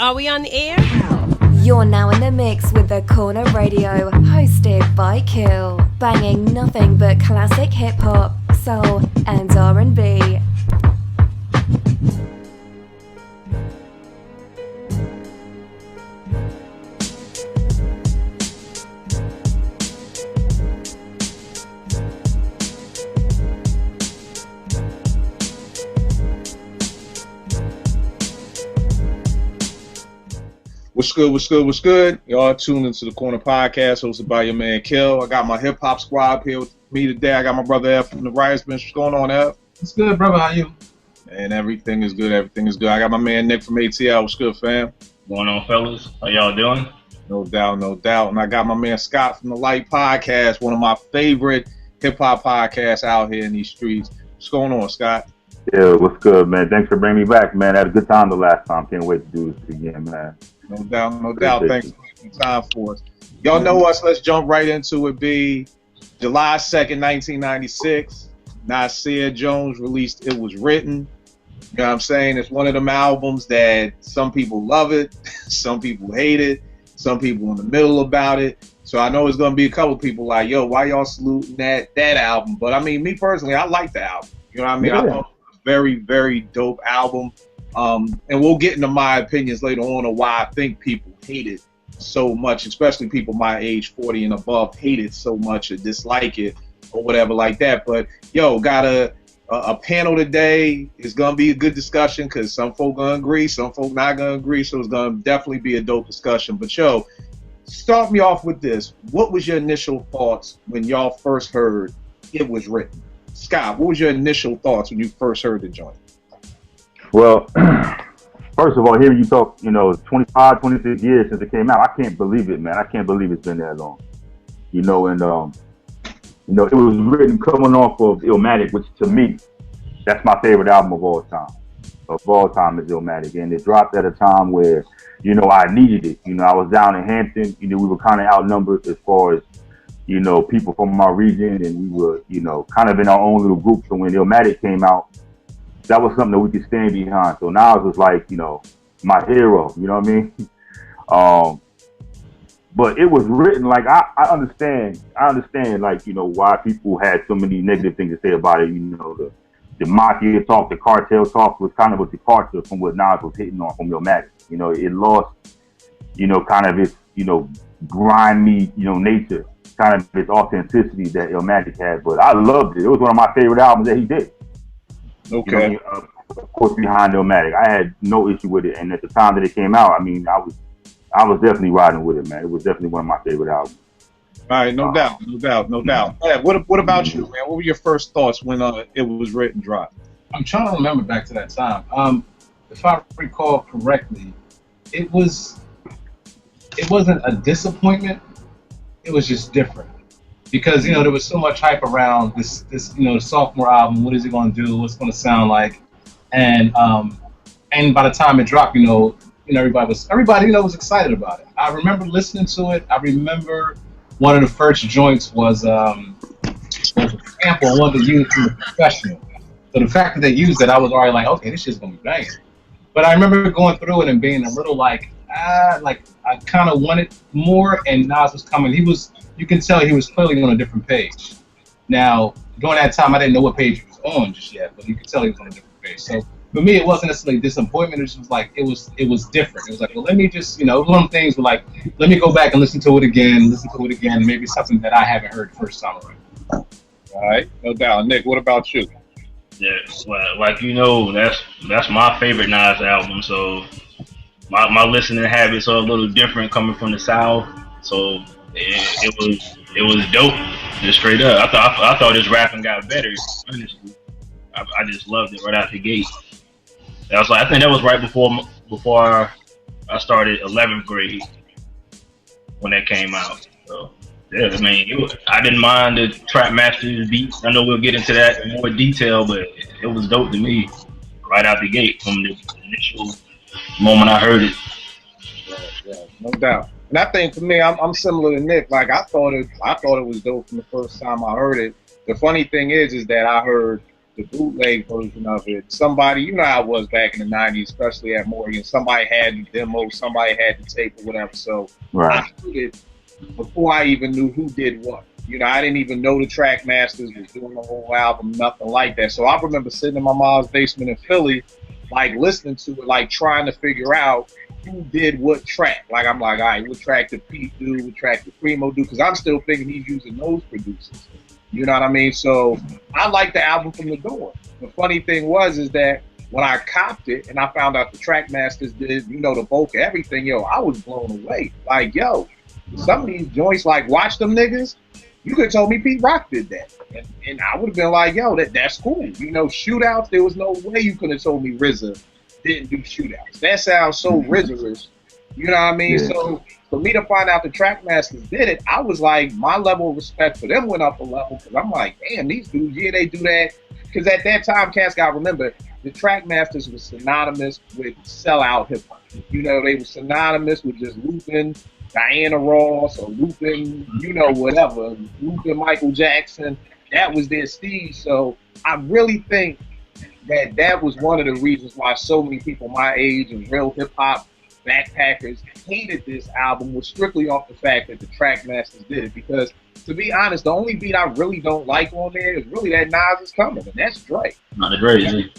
Are we on the air? You're now in the mix with The Corner Radio, hosted by Kill, banging nothing but classic hip-hop, soul, and R&B. What's good, what's good, what's good? Y'all tuned into The Corner Podcast, hosted by your man, Kill. I got my hip-hop squad here with me today. I got my brother F from the Riot's Bench. What's going on, F? What's good, brother? How you? And everything is good, everything is good. I got my man Nick from ATL. What's good, fam? Going on, fellas? How y'all doing? No doubt, no doubt. And I got my man Scott from the Light Podcast, one of my favorite hip-hop podcasts out here in these streets. What's going on, Scott? Yeah, what's good, man? Thanks for bringing me back, man. I had a good time the last time. Can't wait to do this again, man. No doubt, no doubt. Thanks for making time for us. Y'all know us. Let's jump right into it. Be July 2nd, 1996. Nasir Jones released It Was Written. You know what I'm saying? It's one of them albums that some people love it, some people hate it, some people in the middle about it. So I know it's going to be a couple people like, yo, why y'all saluting that album? But I mean, me personally, I like the album. You know what I mean? Yeah. I thought it was a very, very dope album. And we'll get into my opinions later on why I think people hate it so much, especially people my age, 40 and above, hate it so much or dislike it or whatever like that. But, yo, got a panel today. It's going to be a good discussion because some folk going to agree, some folk not going to agree. So it's going to definitely be a dope discussion. But, yo, start me off with this. What was your initial thoughts when y'all first heard It Was Written? Scott, what was your initial thoughts when you first heard the joint? Well, first of all, hearing you talk, 25, 26 years since it came out, I can't believe it, man. I can't believe it's been that long. It was written coming off of Illmatic, which to me, that's my favorite album of all time. Of all time is Illmatic. And it dropped at a time where, I needed it. I was down in Hampton. We were kind of outnumbered as far as, people from my region. And we were, kind of in our own little group. So when Illmatic came out, that was something that we could stand behind. So now it was like, my hero, you know what I mean? But it was written like, I understand, like, why people had so many negative things to say about it. The mafia talk, the cartel talk was kind of a departure from what Nas was hitting on from Illmatic. It lost, kind of its, grimy, nature, kind of its authenticity that Illmatic had. But I loved it. It was one of my favorite albums that he did. Okay. Of course, behind Illmatic, I had no issue with it, and at the time that it came out, I mean, I was definitely riding with it, man. It was definitely one of my favorite albums. All right, no doubt. Yeah, what about you, man? What were your first thoughts when It Was Written dropped? I'm trying to remember back to that time. If I recall correctly, it wasn't a disappointment. It was just different. Because, there was so much hype around this the sophomore album. What is it going to do? What's it going to sound like? And by the time it dropped, everybody was excited about it. I remember listening to it. I remember one of the first joints was a sample one they used from The Professional. So the fact that they used it, I was already like, okay, this shit's going to be banging. But I remember going through it and being a little like I kind of wanted more, and Nas was coming. You can tell he was clearly on a different page. Now, during that time, I didn't know what page he was on just yet, but you could tell he was on a different page. So for me, it wasn't necessarily disappointment. It was just like it was different. It was like, well, let me just, one of them things were like, let me go back and listen to it again, maybe something that I haven't heard the first time around. All right, no doubt. Nick, what about you? Yeah, well, like that's my favorite Nas album. So my listening habits are a little different coming from the South. So it was dope, just straight up. I thought his rapping got better. Honestly, I just loved it right out the gate. I think that was right before I started 11th grade when that came out. So yeah, I mean, I didn't mind the Trap Masters beat. I know we'll get into that in more detail, but it was dope to me right out the gate from the initial moment I heard it. Yeah, no doubt. And I think for me, I'm similar to Nick. Like I thought it was dope from the first time I heard it. The funny thing is that I heard the bootleg version of it. Somebody, you know how it was back in the '90s, especially at Morgan. Somebody had the demo, somebody had the tape or whatever. So Right. I heard it before I even knew who did what. You know, I didn't even know the track masters was doing the whole album, nothing like that. So I remember sitting in my mom's basement in Philly, like listening to it, like trying to figure out who did what track. Like I'm like, all right, what track did Pete do? What track did Primo do? Because I'm still thinking he's using those producers. You know what I mean? So I liked the album from the door. The funny thing is that when I copped it and I found out the track masters did, you know, the bulk of everything, yo, I was blown away. Like, yo, some of these joints, like, watch them niggas. You could have told me Pete Rock did that. And I would have been like, yo, that's cool. You know, shootouts, there was no way you could have told me RZA didn't do shootouts. That sounds so RZA-ish. You know what I mean? Yeah. So for me to find out the track masters did it, I was like, my level of respect for them went up a level because I'm like, damn, these dudes, yeah, they do that. Because at that time, cats got to remember, the track masters was synonymous with sellout hip hop. You know, they were synonymous with just looping Diana Ross or looping, you know, whatever, looping Michael Jackson. That was their steez. So I really think that was one of the reasons why so many people my age and real hip hop backpackers hated this album, was strictly off the fact that the track masters did it. Because to be honest, the only beat I really don't like on there is really that Nas Is Coming, and that's Dre. Not the Dre.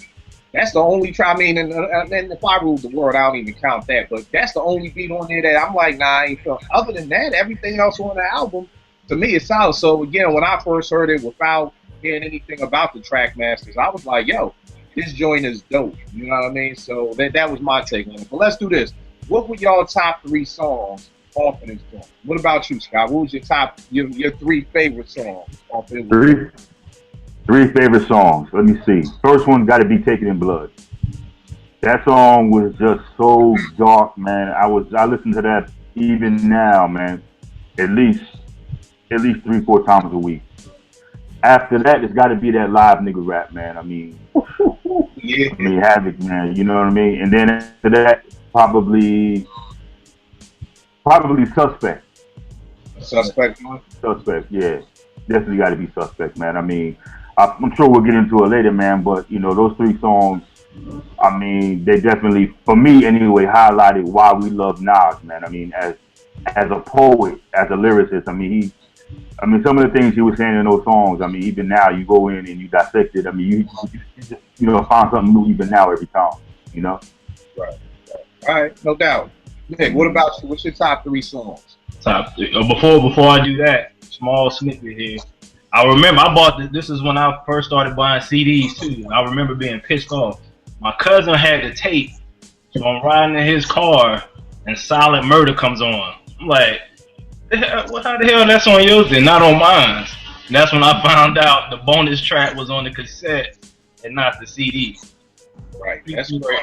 That's the only I mean, and if I ruled the world, I don't even count that. But that's the only beat on there that I'm like, nah, I ain't feeling. Other than that, everything else on the album, to me, is solid. So again, when I first heard it without hearing anything about the track masters, I was like, yo, this joint is dope. You know what I mean? So that was my take on it. But let's do this. What were y'all top 3 songs off of this joint? What about you, Scott? What was your 3 favorite songs off of this? 3 favorite songs. Let me see. First one got to be "Taken in Blood." That song was just so dark, man. I listen to that even now, man. At least 3-4 times a week. After that, it's got to be that live nigga rap, man. I mean, Yeah. I mean, Havoc, man. You know what I mean? And then after that, probably Suspect. Suspect. Suspect, yeah. Definitely got to be Suspect, man. I mean, I'm sure we'll get into it later, man, but, you know, those 3 songs, I mean, they definitely, for me anyway, highlighted why we love Nas, man. I mean, as a poet, as a lyricist, I mean, some of the things he was saying in those songs, I mean, even now, you go in and you dissect it. I mean, you know, find something new even now every time, you know? Right. All right, no doubt. Nick, what about you? What's your top 3 songs? Top 3. Before I do that, small snippet here. I remember I bought this is when I first started buying CDs too. I remember being pissed off. My cousin had the tape, so I'm riding in his car and Silent Murder comes on. I'm like, how the hell that's on yours and not on mine? And that's when I found out the bonus track was on the cassette and not the CD. Right, that's great.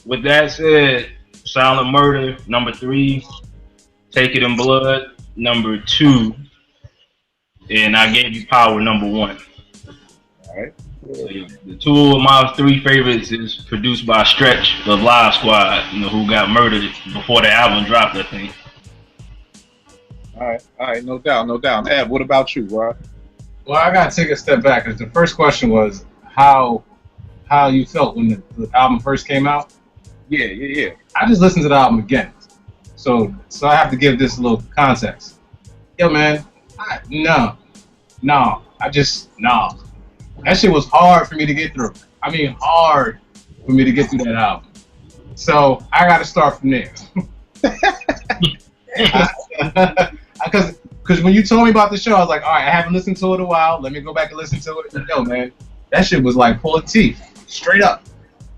With that said, Silent Murder, number 3, Take It in Blood, number 2, and I Gave You Power, number 1. All right. So the 2 of my 3 favorites is produced by Stretch, the Live Squad, you know, who got murdered before the album dropped, I think. All right, no doubt. Ed, what about you, Rod? Well, I gotta take a step back because the first question was how you felt when the album first came out. Yeah. I just listened to the album again, so I have to give this a little context. Yo, man, no. That shit was hard for me to get through. I mean, hard for me to get through that album. So I got to start from there. Because when you told me about the show, I was like, all right, I haven't listened to it in a while. Let me go back and listen to it. Yo, man, that shit was like pulling teeth, straight up.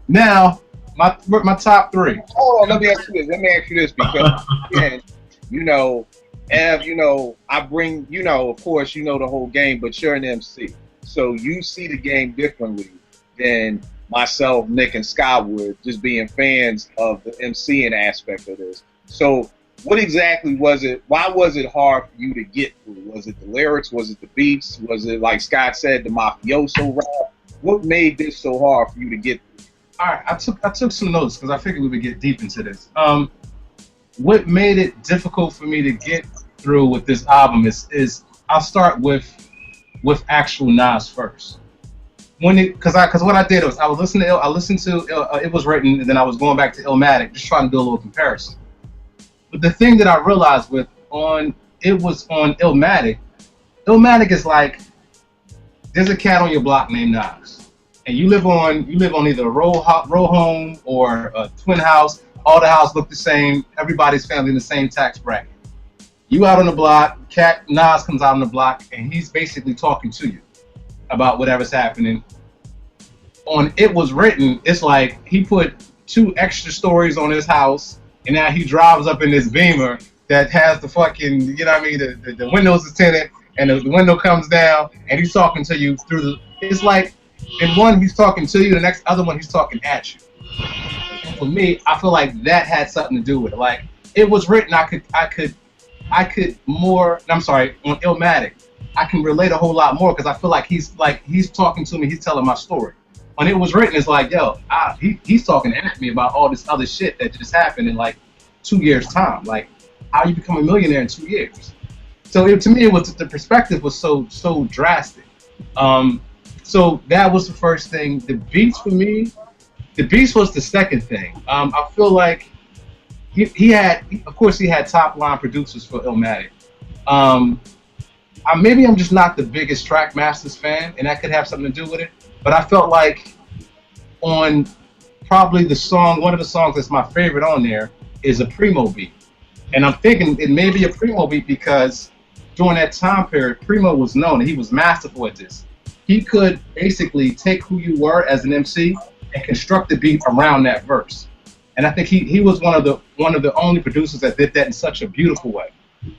Now, my top 3. Hold on, let me ask you this because, again, you know, Ev, you know, I bring, you know, of course, you know the whole game, but you're an MC. So you see the game differently than myself, Nick, and Scott would, just being fans of the MCing aspect of this. So what exactly was it? Why was it hard for you to get through? Was it the lyrics? Was it the beats? Was it, like Scott said, the Mafioso rap? What made this so hard for you to get through? All right, I took some notes because I figured we would get deep into this. What made it difficult for me to get through with this album is I'll start with actual Nas first. because what I did was I listened to It Was Written, and then I was going back to Illmatic, just trying to do a little comparison. But the thing that I realized on Illmatic, Illmatic is like there's a cat on your block named Nas, and you live on either a row home or a twin house. All the houses look the same. Everybody's family in the same tax bracket. You out on the block, cat Nas comes out on the block, and he's basically talking to you about whatever's happening. On It Was Written, it's like he put 2 extra stories on his house, and now he drives up in this Beamer that has the fucking, you know what I mean, the windows is tinted, and the window comes down, and he's talking to you through the. It's like in one he's talking to you, the next other one he's talking at you. And for me, I feel like that had something to do with it. Like It Was Written, I could more. I'm sorry, on Illmatic, I can relate a whole lot more because I feel like he's talking to me, he's telling my story. When It Was Written, it's like, yo, he's talking at me about all this other shit that just happened in like 2 years' time. Like, how you become a millionaire in 2 years? So to me, the perspective was so drastic. So that was the first thing. The beats for me, the beats was the second thing. I feel like he had top line producers for Illmatic. Maybe I'm just not the biggest Track Masters fan, and that could have something to do with it. But I felt like on probably one of the songs that's my favorite on there is a Primo beat. And I'm thinking it may be a Primo beat because during that time period, Primo was known and he was masterful at this. He could basically take who you were as an MC and construct the beat around that verse. And I think he was one of the only producers that did that in such a beautiful way.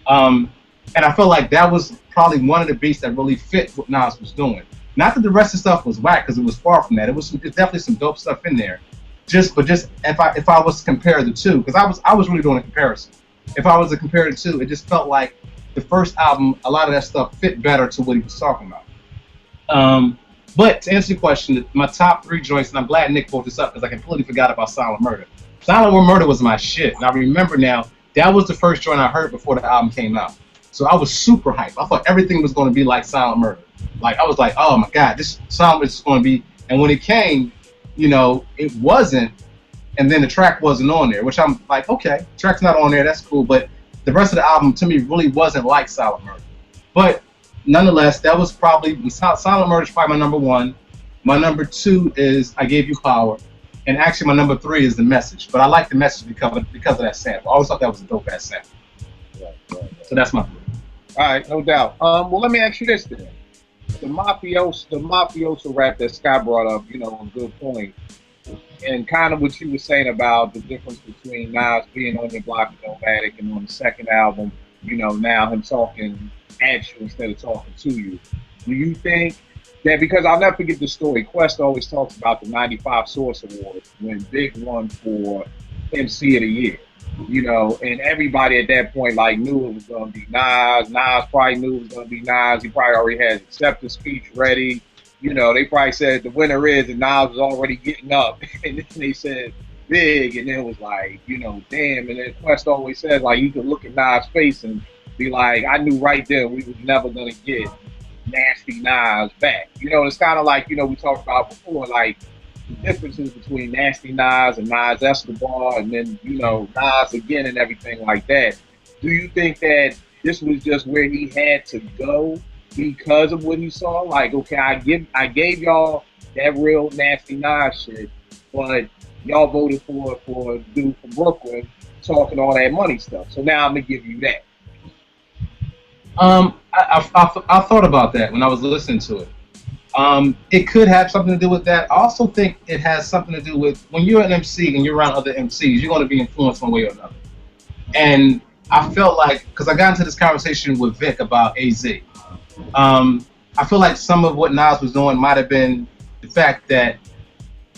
And I felt like that was probably one of the beats that really fit what Nas was doing. Not that the rest of the stuff was whack, because it was far from that. It's definitely some dope stuff in there. But if I was to compare the two, because I was really doing a comparison. If I was to compare the two, it just felt like the first album, a lot of that stuff fit better to what he was talking about. But to answer your question, my top 3 joints, and I'm glad Nick brought this up because I completely forgot about Silent Murder. Silent Murder was my shit, and I remember now that was the first joint I heard before the album came out. So I was super hyped. I thought everything was going to be like Silent Murder. Like I was like, oh my god, this Silent is going to be. And when it came, it wasn't. And then the track wasn't on there, which I'm like, okay, the track's not on there, that's cool. But the rest of the album to me really wasn't like Silent Murder. But nonetheless, that was probably Silent Murder is probably my number 1. My number 2 is I Gave You Power, and actually my number 3 is The Message. But I like The Message because of that sample. I always thought that was a dope ass sample. Right. So that's my 3. All right, no doubt. Well, let me ask you this then: the mafioso rap that Scott brought up, a good point, and kind of what you were saying about the difference between Nas being on your block with Illmatic and on the second album, now him talking at you instead of talking to you. Do you think that, because I'll never forget the story, Quest always talks about the 95 Source Awards when Big won for MC of the Year, and everybody at that point knew it was going to be Nas. Nas probably knew it was going to be Nas. He probably already had his acceptance speech ready. They probably said the winner is, and Nas was already getting up. And then they said Big, and it was like, damn. And then Quest always said, you could look at Nas' face and be like, I knew right there we was never going to get Nasty Nas back. It's kind of like, we talked about before, the differences between Nasty Nas and Nas Escobar, and then, Nas again and everything like that. Do you think that this was just where he had to go because of what he saw? Okay, I gave y'all that real Nasty Nas shit, but y'all voted for a dude from Brooklyn talking all that money stuff. So now I'm gonna give you that. I thought about that when I was listening to it. It could have something to do with that. I also think it has something to do with when you're an MC and you're around other MCs, you're going to be influenced one way or another. And I felt like, because I got into this conversation with Vic about AZ, I feel like some of what Nas was doing might have been the fact that,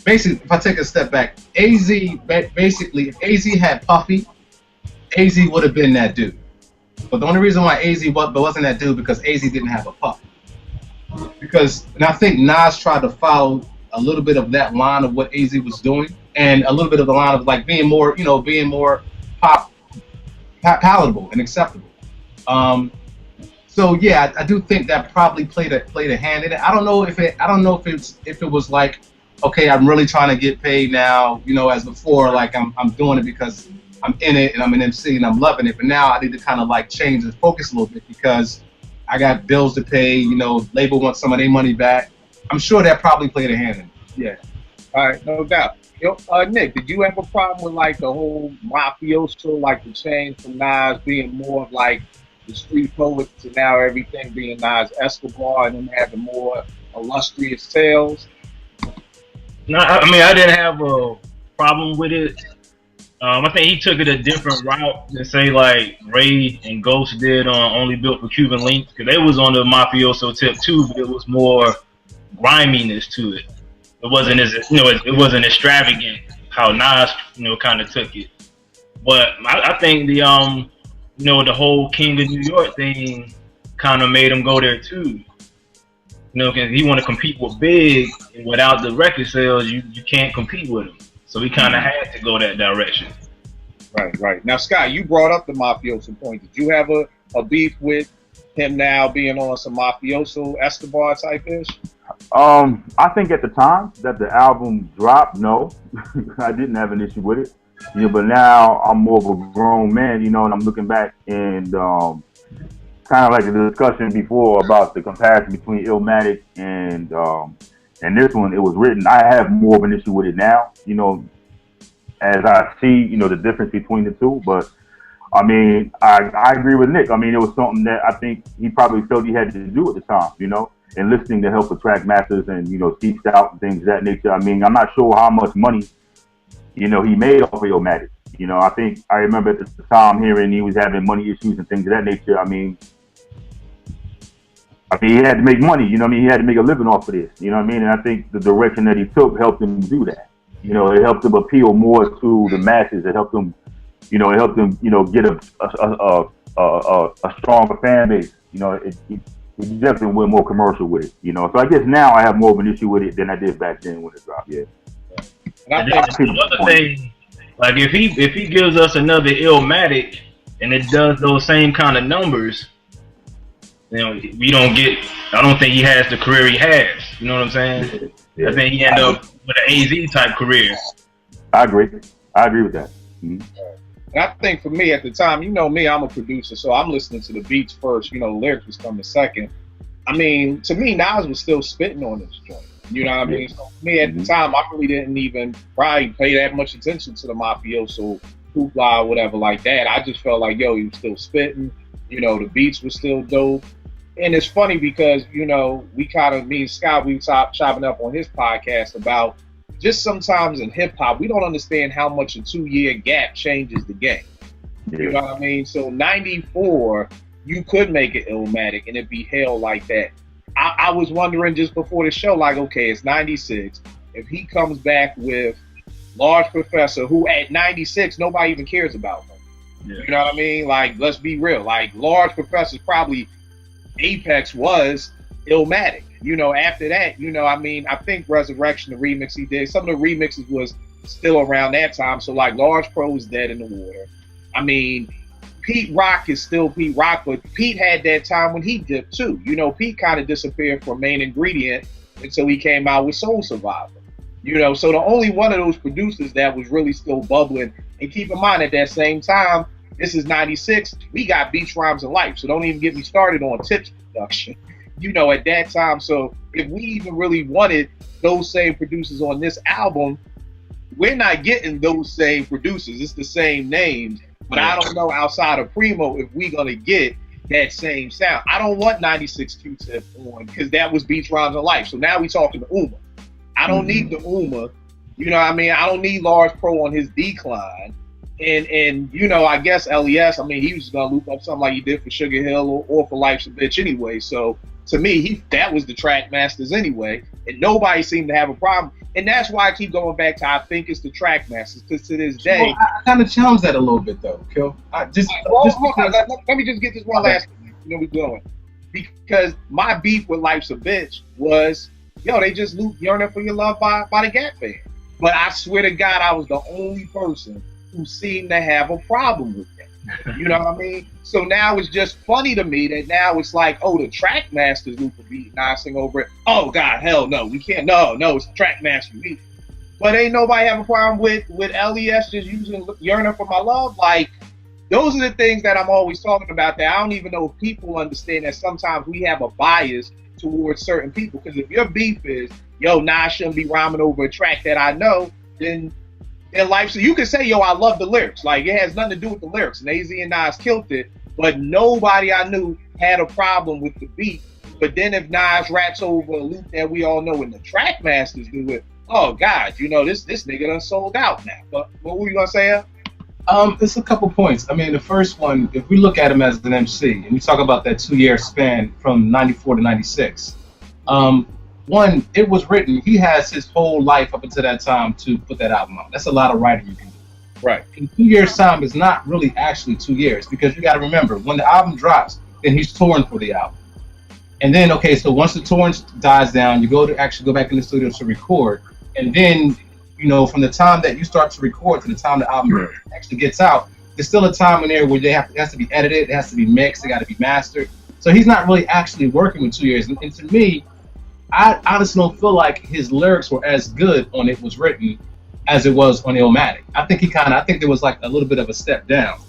basically, if I take a step back, basically, if AZ had Puffy, AZ would have been that dude. But the only reason why AZ wasn't that dude because AZ didn't have a Puffy. And I think Nas tried to follow a little bit of that line of what AZ was doing, and a little bit of the line of being more palatable and acceptable. So yeah, I do think that probably played a hand in it. I don't know if it was like, okay, I'm really trying to get paid now, as before, like I'm doing it because I'm in it and I'm an MC and I'm loving it. But now I need to kind of like change the focus a little bit because I got bills to pay. Label wants some of their money back. I'm sure that probably played a hand in it. Yeah. All right, no doubt. Nick, did you have a problem with like the whole mafioso, like the change from Nas being more of like the street poet to now everything being Nas Escobar and then having more illustrious tales? No, I mean I didn't have a problem with it. I think he took it a different route than say like Ray and Ghost did on Only Built for Cuban Links, because they was on the mafioso tip too, but it was more griminess to it. It wasn't as it wasn't extravagant how Nas kind of took it. But I think the the whole King of New York thing kind of made him go there too. Because he want to compete with Big, and without the record sales, you can't compete with him. So he kind of had to go that direction. Right. Now, Scott, you brought up the mafioso point. Did you have a beef with him now being on some mafioso Escobar type ish? I think at the time that the album dropped, no, I didn't have an issue with it. But now I'm more of a grown man, and I'm looking back and kind of like the discussion before about the comparison between Illmatic and this one. It was written. I have more of an issue with it now, as I see, the difference between the two. But I mean, I agree with Nick. I mean, it was something that I think he probably felt he had to do at the time, and listening to help with track masters and, seats out and things of that nature. I mean, I'm not sure how much money, he made off of Illmatic. I think I remember at the time hearing he was having money issues and things of that nature. I mean, he had to make money, he had to make a living off of this, And I think the direction that he took helped him do that. It helped him appeal more to the masses. It helped him, get a stronger fan base. It definitely went more commercial with it, So I guess now I have more of an issue with it than I did back then when it dropped. Yeah. And another thing, like if he gives us another Illmatic and it does those same kind of numbers, we don't get. I don't think he has the career he has. You know what I'm saying? Yeah. I think he end up with an AZ type career. I agree with that. Mm-hmm. And I think for me at the time, me, I'm a producer, so I'm listening to the beats first. Lyrics was coming second. I mean, to me, Nas was still spitting on this joint. You know what I mean? So for me at the time, I really didn't even probably pay that much attention to the mafioso hoopla or whatever like that. I just felt like, he was still spitting. The beats were still dope. And it's funny because, we kind of, me and Scott, we were chopping up on his podcast about just sometimes in hip hop, we don't understand how much a 2-year gap changes the game. Yeah. You know what I mean? So 94, you could make it Illmatic and it'd be held like that. I was wondering just before the show, like, okay, it's 96. If he comes back with Large Professor, who at 96, nobody even cares about him. Yeah. You know what I mean? Like, let's be real. Like, Large Professor's probably apex was Illmatic. After that, I think Resurrection, the remix he did, some of the remixes was still around that time. So like Large Pro was dead in the water. I mean, Pete Rock is still Pete Rock, but Pete had that time when he dipped too. Pete kind of disappeared from Main Ingredient until he came out with Soul Survivor. So the only one of those producers that was really still bubbling, and keep in mind at that same time, this is 96, we got Beats, Rhymes, and Life. So don't even get me started on Tips production. At that time. So if we even really wanted those same producers on this album, we're not getting those same producers. It's the same names. But I don't know outside of Primo if we're going to get that same sound. I don't want 96 Q-Tip on because that was Beats, Rhymes, and Life. So now we talking to Uma. I don't need the Uma. I don't need Large Pro on his decline. And I guess LES, he was going to loop up something like he did for Sugar Hill or for Life's a Bitch anyway. So to me, that was the track masters anyway. And nobody seemed to have a problem. And that's why I keep going back to I think it's the track masters. Because to this day... Well, I kind of challenge that a little bit, though, Kill. Let me just get this one last thing. We're going. Because my beef with Life's a Bitch was, they just looped Yearning for Your Love by the Gap Band. But I swear to God, I was the only person who seemed to have a problem with that. You know what I mean? So now it's just funny to me that now it's like, oh, the track masters loop a beat, nicing over it. Oh God, hell no, we can't. No, it's the track master beat. But ain't nobody have a problem with LES just using Yearning for My Love. Like, those are the things that I'm always talking about, that I don't even know if people understand that sometimes we have a bias towards certain people. Because if your beef is, yo, I shouldn't be rhyming over a track that I know, then life, so you can say, yo, I love the lyrics. Like, it has nothing to do with the lyrics. And AZ and Nas killed it, but nobody I knew had a problem with the beat. But then if Nas raps over a loop that we all know and the track masters do it, oh God, this nigga done sold out now. But what were you gonna say? It's a couple points. I mean, the first one, if we look at him as an MC, and we talk about that 2-year span from 94 to 96, one, it was written, he has his whole life up until that time to put that album out. That's a lot of writing you can do. Right. In 2 years' time is not really actually 2 years, because you got to remember, when the album drops, then he's touring for the album. And then, okay, so once the touring dies down, you go to back in the studio to record, and then, from the time that you start to record to the time the album actually gets out, there's still a time in there where it has to be edited, it has to be mixed, it got to be mastered. So he's not really actually working with 2 years. And to me, I honestly don't feel like his lyrics were as good on It Was Written as it was on Illmatic. I think there was like a little bit of a step down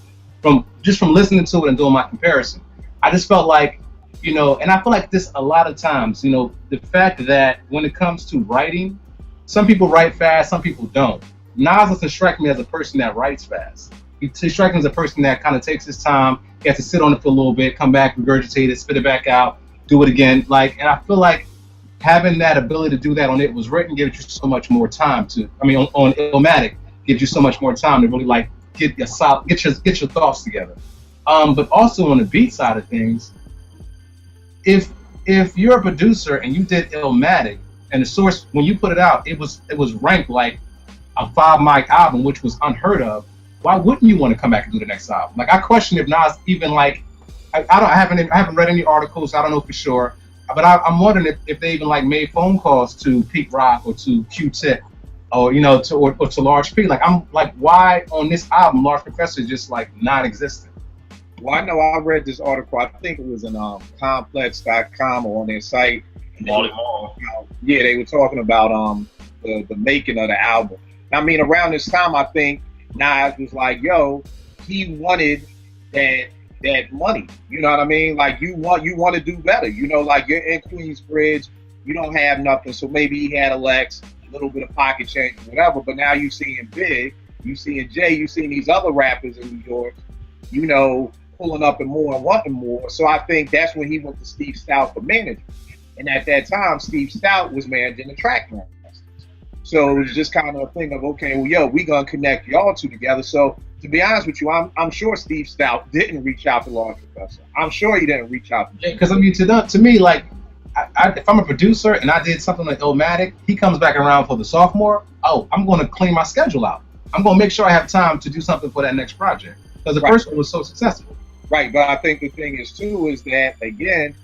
from listening to it and doing my comparison. I just felt like, and I feel like this a lot of times, the fact that when it comes to writing, some people write fast, some people don't. Nas doesn't strike me as a person that writes fast. He strikes me as a person that kind of takes his time, he has to sit on it for a little bit, come back, regurgitate it, spit it back out, do it again. And I feel like having that ability to do that on It Was Written gives you so much more time on Illmatic gives you so much more time to really get your thoughts together. But also on the beat side of things, if you're a producer and you did Illmatic, and the source, when you put it out, it was ranked like a 5-mic album, which was unheard of. Why wouldn't you want to come back and do the next album? Like, I question if Nas even I haven't read any articles, I don't know for sure, but I'm wondering if they even made phone calls to Pete Rock or to Q-Tip or to Large P. Why on this album Large Professor is just non-existent? Well, I know I read this article. I think it was in complex.com or on their site. Yeah, they were talking about the making of the album. I mean, around this time, I think Nas was like, yo, he wanted that money. You know what I mean? Like, you want to do better. You're in Queensbridge, you don't have nothing, so maybe he had a Lex, a little bit of pocket change, whatever. But now you seeing Big, you seeing Jay, you seeing these other rappers in New York, pulling up and more and wanting more. So I think that's when he went to Steve Stout for management. And at that time, Steve Stout was managing the track masters. So it was just kind of a thing of, okay, well, yo, we gonna connect y'all two together. So to be honest with you, I'm sure Steve Stout didn't reach out to Large Professor. I'm sure he didn't reach out to because to me, if I'm a producer and I did something like Illmatic, he comes back around for the sophomore. Oh, I'm going to clean my schedule out. I'm going to make sure I have time to do something for that next project because the first one was so successful. Right, but I think the thing is too is that again,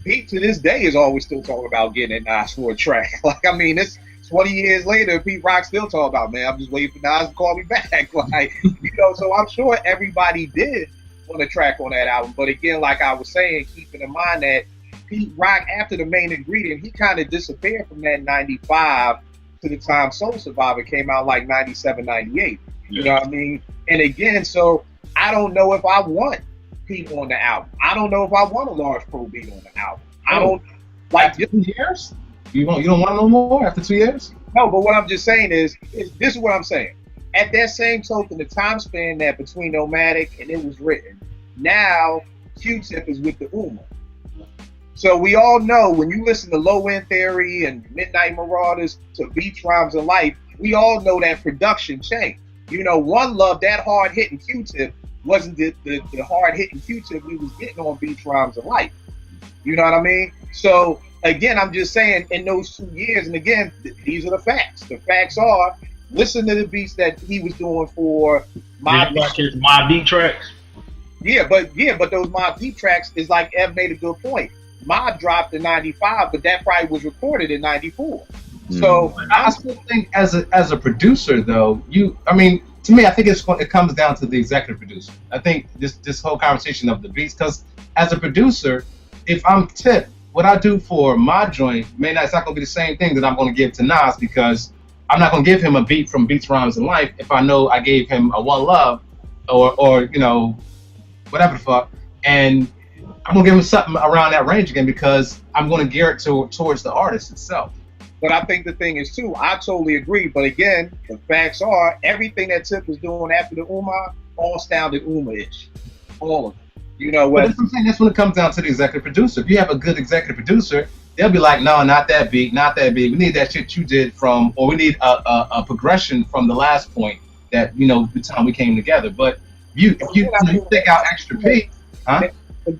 Pete to this day is always still talking about getting at Nas for a track. It's 20 years later, Pete Rock still talking about, man, I'm just waiting for Nas to call me back. So I'm sure everybody did want a track on that album. But again, like I was saying, keeping in mind that Pete Rock, after the Main Ingredient, he kind of disappeared from that 95 to the time Soul Survivor came out 97, 98. You know what I mean? And again, so I don't know if I want Pete on the album. I don't know if I want a Large Pro beat on the album. I don't after 2 years. You don't want no more after 2 years? No, but what I'm just saying is this is what I'm saying. At that same token, the time span that between Illmatic and It Was Written, now Q-Tip is with the Uma. So we all know when you listen to Low End Theory and Midnight Marauders to Beats, Rhymes, and Life, we all know that production changed. One Love, that hard hitting Q-Tip wasn't the hard hitting Q-Tip we was getting on Beats, Rhymes, and Life. You know what I mean? So again, I'm just saying in those 2 years, and again, these are the facts. The facts are, listen to the beats that he was doing for My Beat tracks. Yeah, but those Mob Deep tracks is like Ev made a good point. Mob dropped in 95, but that probably was recorded in 94. So I still think as a producer though, to me, I think it comes down to the executive producer. I think this whole conversation of the beats, because as a producer, if I'm Tip, what I do for my joint, it's not going to be the same thing that I'm going to give to Nas, because I'm not going to give him a beat from Beats, Rhymes, and Life if I know I gave him a One Love or you know, whatever the fuck, and I'm going to give him something around that range again, because I'm going to gear it towards the artist itself. But I think the thing is, too, I totally agree. But again, the facts are, everything that Tip was doing after the Umar all sounded Uma-ish. All of it. You know what? That's what I'm saying. That's when it comes down to the executive producer. If you have a good executive producer, they'll be like, no, not that beat, not that beat. We need that shit you did from, or we need a progression from the last point that, you know, the time we came together. But if you take out extra P, huh?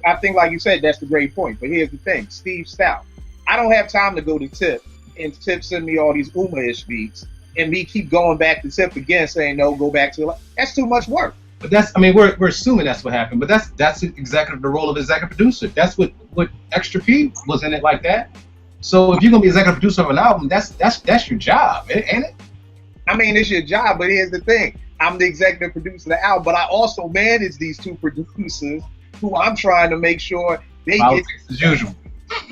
I think, like you said, that's the great point. But here's the thing, Steve Stout. I don't have time to go to Tip and Tip send me all these Uma-ish beats and me keep going back to Tip again saying, no, go back to, that's too much work. But we're assuming that's what happened. But that's the role of executive producer. That's what Extra P was in it like that. So if you're gonna be executive producer of an album, that's your job, ain't it? I mean, it's your job, but here's the thing. I'm the executive producer of the album, but I also manage these two producers who I'm trying to make sure they politics as usual.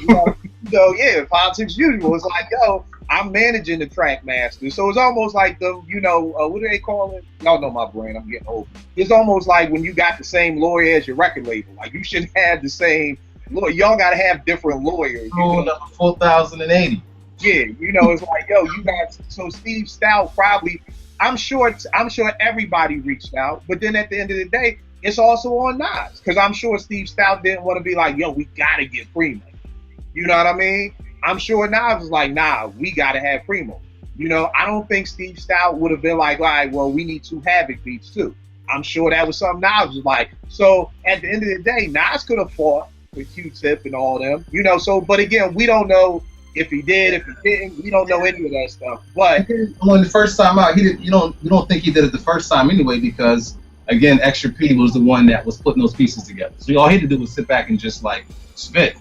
Yeah, politics as usual. It's like, yo, I'm managing the track master. So it's almost like what do they call it? Y'all know my brain, I'm getting old. It's almost like when you got the same lawyer as your record label. Like, you should have the same lawyer. Y'all got to have different lawyers. Rule number 4080. Yeah, it's like, yo, you got, so Steve Stout probably, I'm sure everybody reached out, but then at the end of the day, it's also on Nas, because I'm sure Steve Stout didn't want to be like, yo, we got to get Primo. You know what I mean? I'm sure Nas was like, nah, we got to have Primo. I don't think Steve Stout would have been like, all right, well, we need 2 Havoc beats too. I'm sure that was something Nas was like. So at the end of the day, Nas could have fought with Q-Tip and all them, but again, we don't know if he did, if he didn't. We don't know any of that stuff. But when the first time out, you don't think he did it the first time anyway, because again, Extra P was the one that was putting those pieces together. So all he had to do was sit back and just like spit.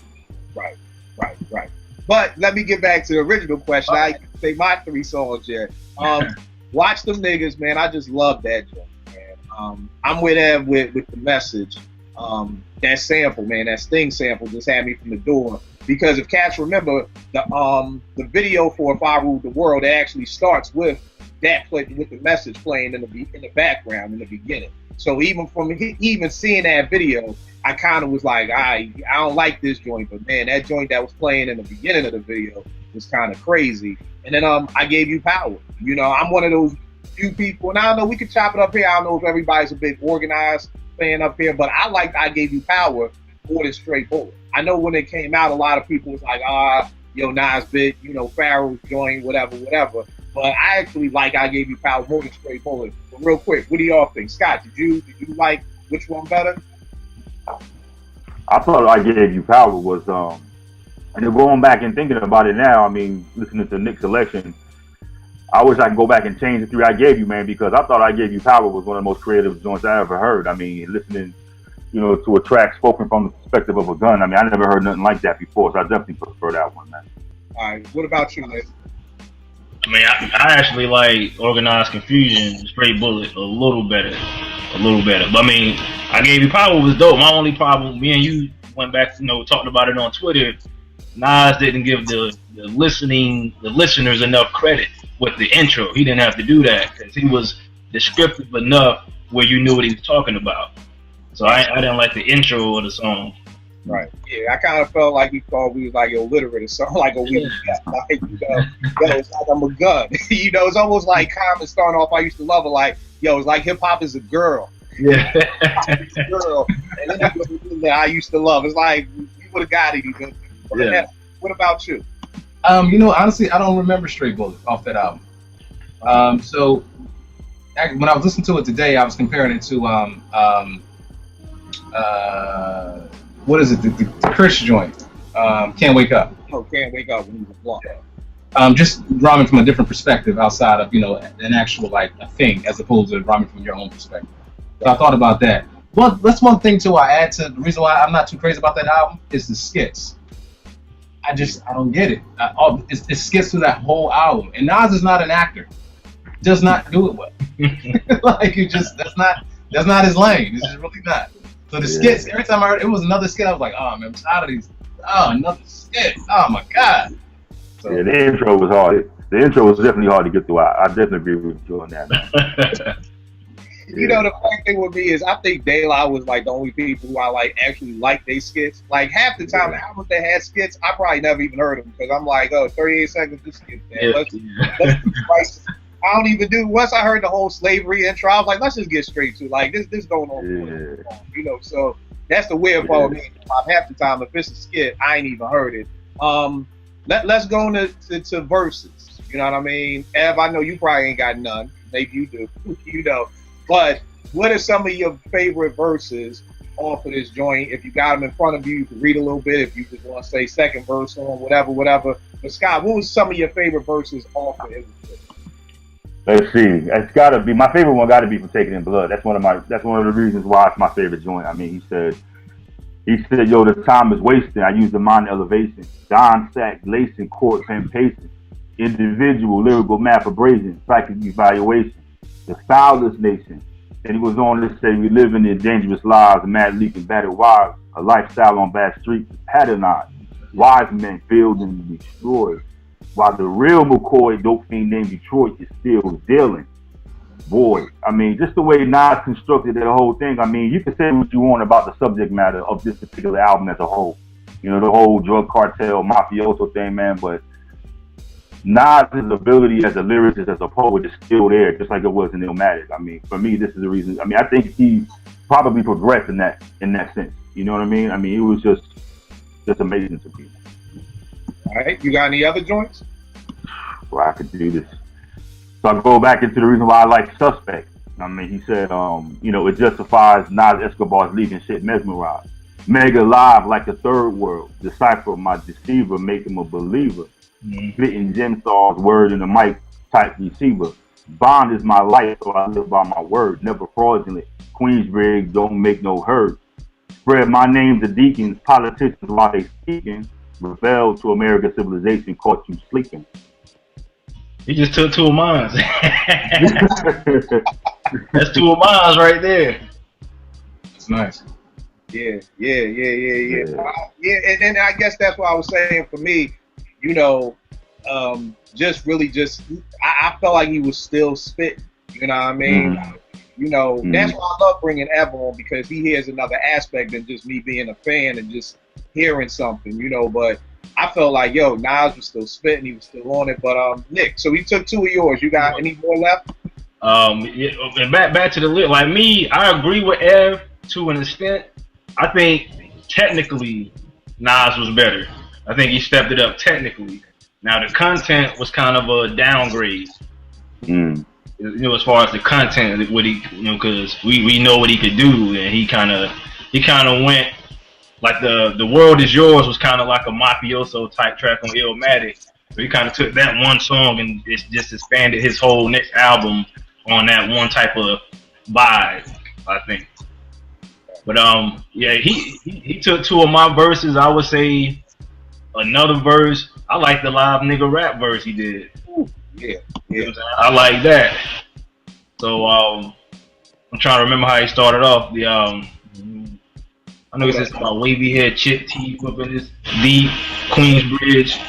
Right. But let me get back to the original question. I say my 3 songs here. Watch Them Niggas, man. I just love that joint, man. I'm with Ev with the message. That sample, man, that Sting sample just had me from the door. Because if cats remember, the video for If I Ruled the World, it actually starts with with the message playing in the background in the beginning. So even seeing that video, I kind of was like, I don't like this joint, but man, that joint that was playing in the beginning of the video was kind of crazy. And then I Gave You Power. I'm one of those few people, and I don't know, we could chop it up here. I don't know if everybody's a big organized fan up here, but I Gave You Power more than Straight Bullet. I know when it came out, a lot of people was like, Nas bit, Pharaoh's joint, whatever. But I actually I Gave You Power more than Straight Bullet. But real quick, what do y'all think? Scott, did you like which one better? I thought I Gave You Power was, and then going back and thinking about it now, I mean, listening to Nick's selection, I wish I could go back and change the 3 I Gave You, man, because I thought I Gave You Power was one of the most creative joints I ever heard. I mean, listening, to a track spoken from the perspective of a gun, I mean, I never heard nothing like that before, so I definitely prefer that one, man. All right, what about you, Nick? I mean, I actually like Organized Confusion, Straight Bullet a little better. But I mean, I Gave You Power was dope. My only problem, me and you went back, talked about it on Twitter. Nas didn't give the listeners enough credit with the intro. He didn't have to do that because he was descriptive enough where you knew what he was talking about. So I didn't like the intro of the song. Right. Yeah, I kind of felt like he thought we was like illiterate or something, like a weed guy. It's like I'm a gun. It's almost like Common starting off, I used to love it, like, it's like hip hop is a girl. Yeah. Girl. And then that I used to love. It's like, you would have got it even. Yeah. What about you? Honestly, I don't remember Straight Bullet off that album. So when I was listening to it today, I was comparing it to what is it? The Chris joint. Can't Wake Up. Oh, Can't Wake Up when he was blonde. Just rhyming from a different perspective outside of an actual a thing, as opposed to rhyming from your own perspective. So I thought about that. Well, that's one thing too. I add to the reason why I'm not too crazy about that album is the skits. I don't get it. It skits through that whole album, and Nas is not an actor. does not do it well. Like that's not his lane. It's just really not. So the skits, every time I heard it was another skit, I was like, oh man, I'm tired of these. Oh, another skit. Oh my god. So, yeah, the intro was hard. The intro was definitely hard to get through. I definitely agree with you on that. You know, the funny thing with me is I think De La was like the only people who I like actually like they skits. Like half the time, the albums that had skits, I probably never even heard them because I'm like, oh, 38 seconds to skip that. Let's do prices. I don't even do. Once I heard the whole slavery intro, I was like, let's just get straight to like this going on. Yeah. You know, so that's the weird part with me. Half the time, if it's a skit, I ain't even heard it. Let's go to verses. You know what I mean? Ev, I know you probably ain't got none. Maybe you do. You know. But what are some of your favorite verses off of this joint? If you got them in front of you, you can read a little bit. If you just want to say second verse on whatever. But Scott, what was some of your favorite verses off of it? Let's see. It's gotta be my favorite one. Got to be from Taking in Blood. That's one of the reasons why it's my favorite joint. I mean, he said, yo, the time is wasting. I use the mind elevation. Don sack, lacing, court, pen pacing. Individual, lyrical map abrasion, psychic evaluation. The foulest nation. And he was on to say, we live in dangerous lives, mad leaking, battered wives, a lifestyle on bad streets, patternized. Wise men build and destroy. While the real McCoy, dope fiend named Detroit, is still dealing. Boy, I mean, just the way Nas constructed the whole thing, I mean, you can say what you want about the subject matter of this particular album as a whole. You know, the whole drug cartel, mafioso thing, man, but Nas' ability as a lyricist, as a poet, is still there, just like it was in Illmatic. I mean, for me, this is the reason. I mean, I think he probably progressed in that sense. You know what I mean? I mean, it was just amazing to me. All right, you got any other joints? Well, I could do this. So I go back into the reason why I like Suspect. I mean, he said, you know, it justifies Nas Escobar's leaving shit mesmerized. Mega live like the third world. Decipher my deceiver, make him a believer. Spitting gem stars, word in the mic type receiver. Bond is my life, so I live by my word. Never fraudulent. Queensbridge don't make no herd. Spread my name to deacons, politicians while they speaking. Rebel to American civilization, caught you sleeping. He just took two of mine. That's two of mine right there. It's nice. Yeah. And I guess that's what I was saying for me. You know, I felt like he was still spitting. You know what I mean? You know, that's why I love bringing Ev on, because he hears another aspect than just me being a fan and just hearing something, you know. But I felt like, yo, Nas was still spitting, he was still on it. But Nick, so he took two of yours. You got any more left? And back to the lit. Like me, I agree with Ev to an extent. I think technically Nas was better. I think he stepped it up technically. Now the content was kind of a downgrade. You know, as far as the content, what he, you know, because we know what he could do, and he kind of went like the world is yours was kind of like a mafioso type track on Illmatic. So he kind of took that one song and it's just expanded his whole next album on that one type of vibe, I think. But yeah, he took two of my verses. I would say another verse. I like the live nigga rap verse he did. Yeah. I like that. So I'm trying to remember how he started off. The I know he says about wavy hair, chip teeth up in this deep Queensbridge.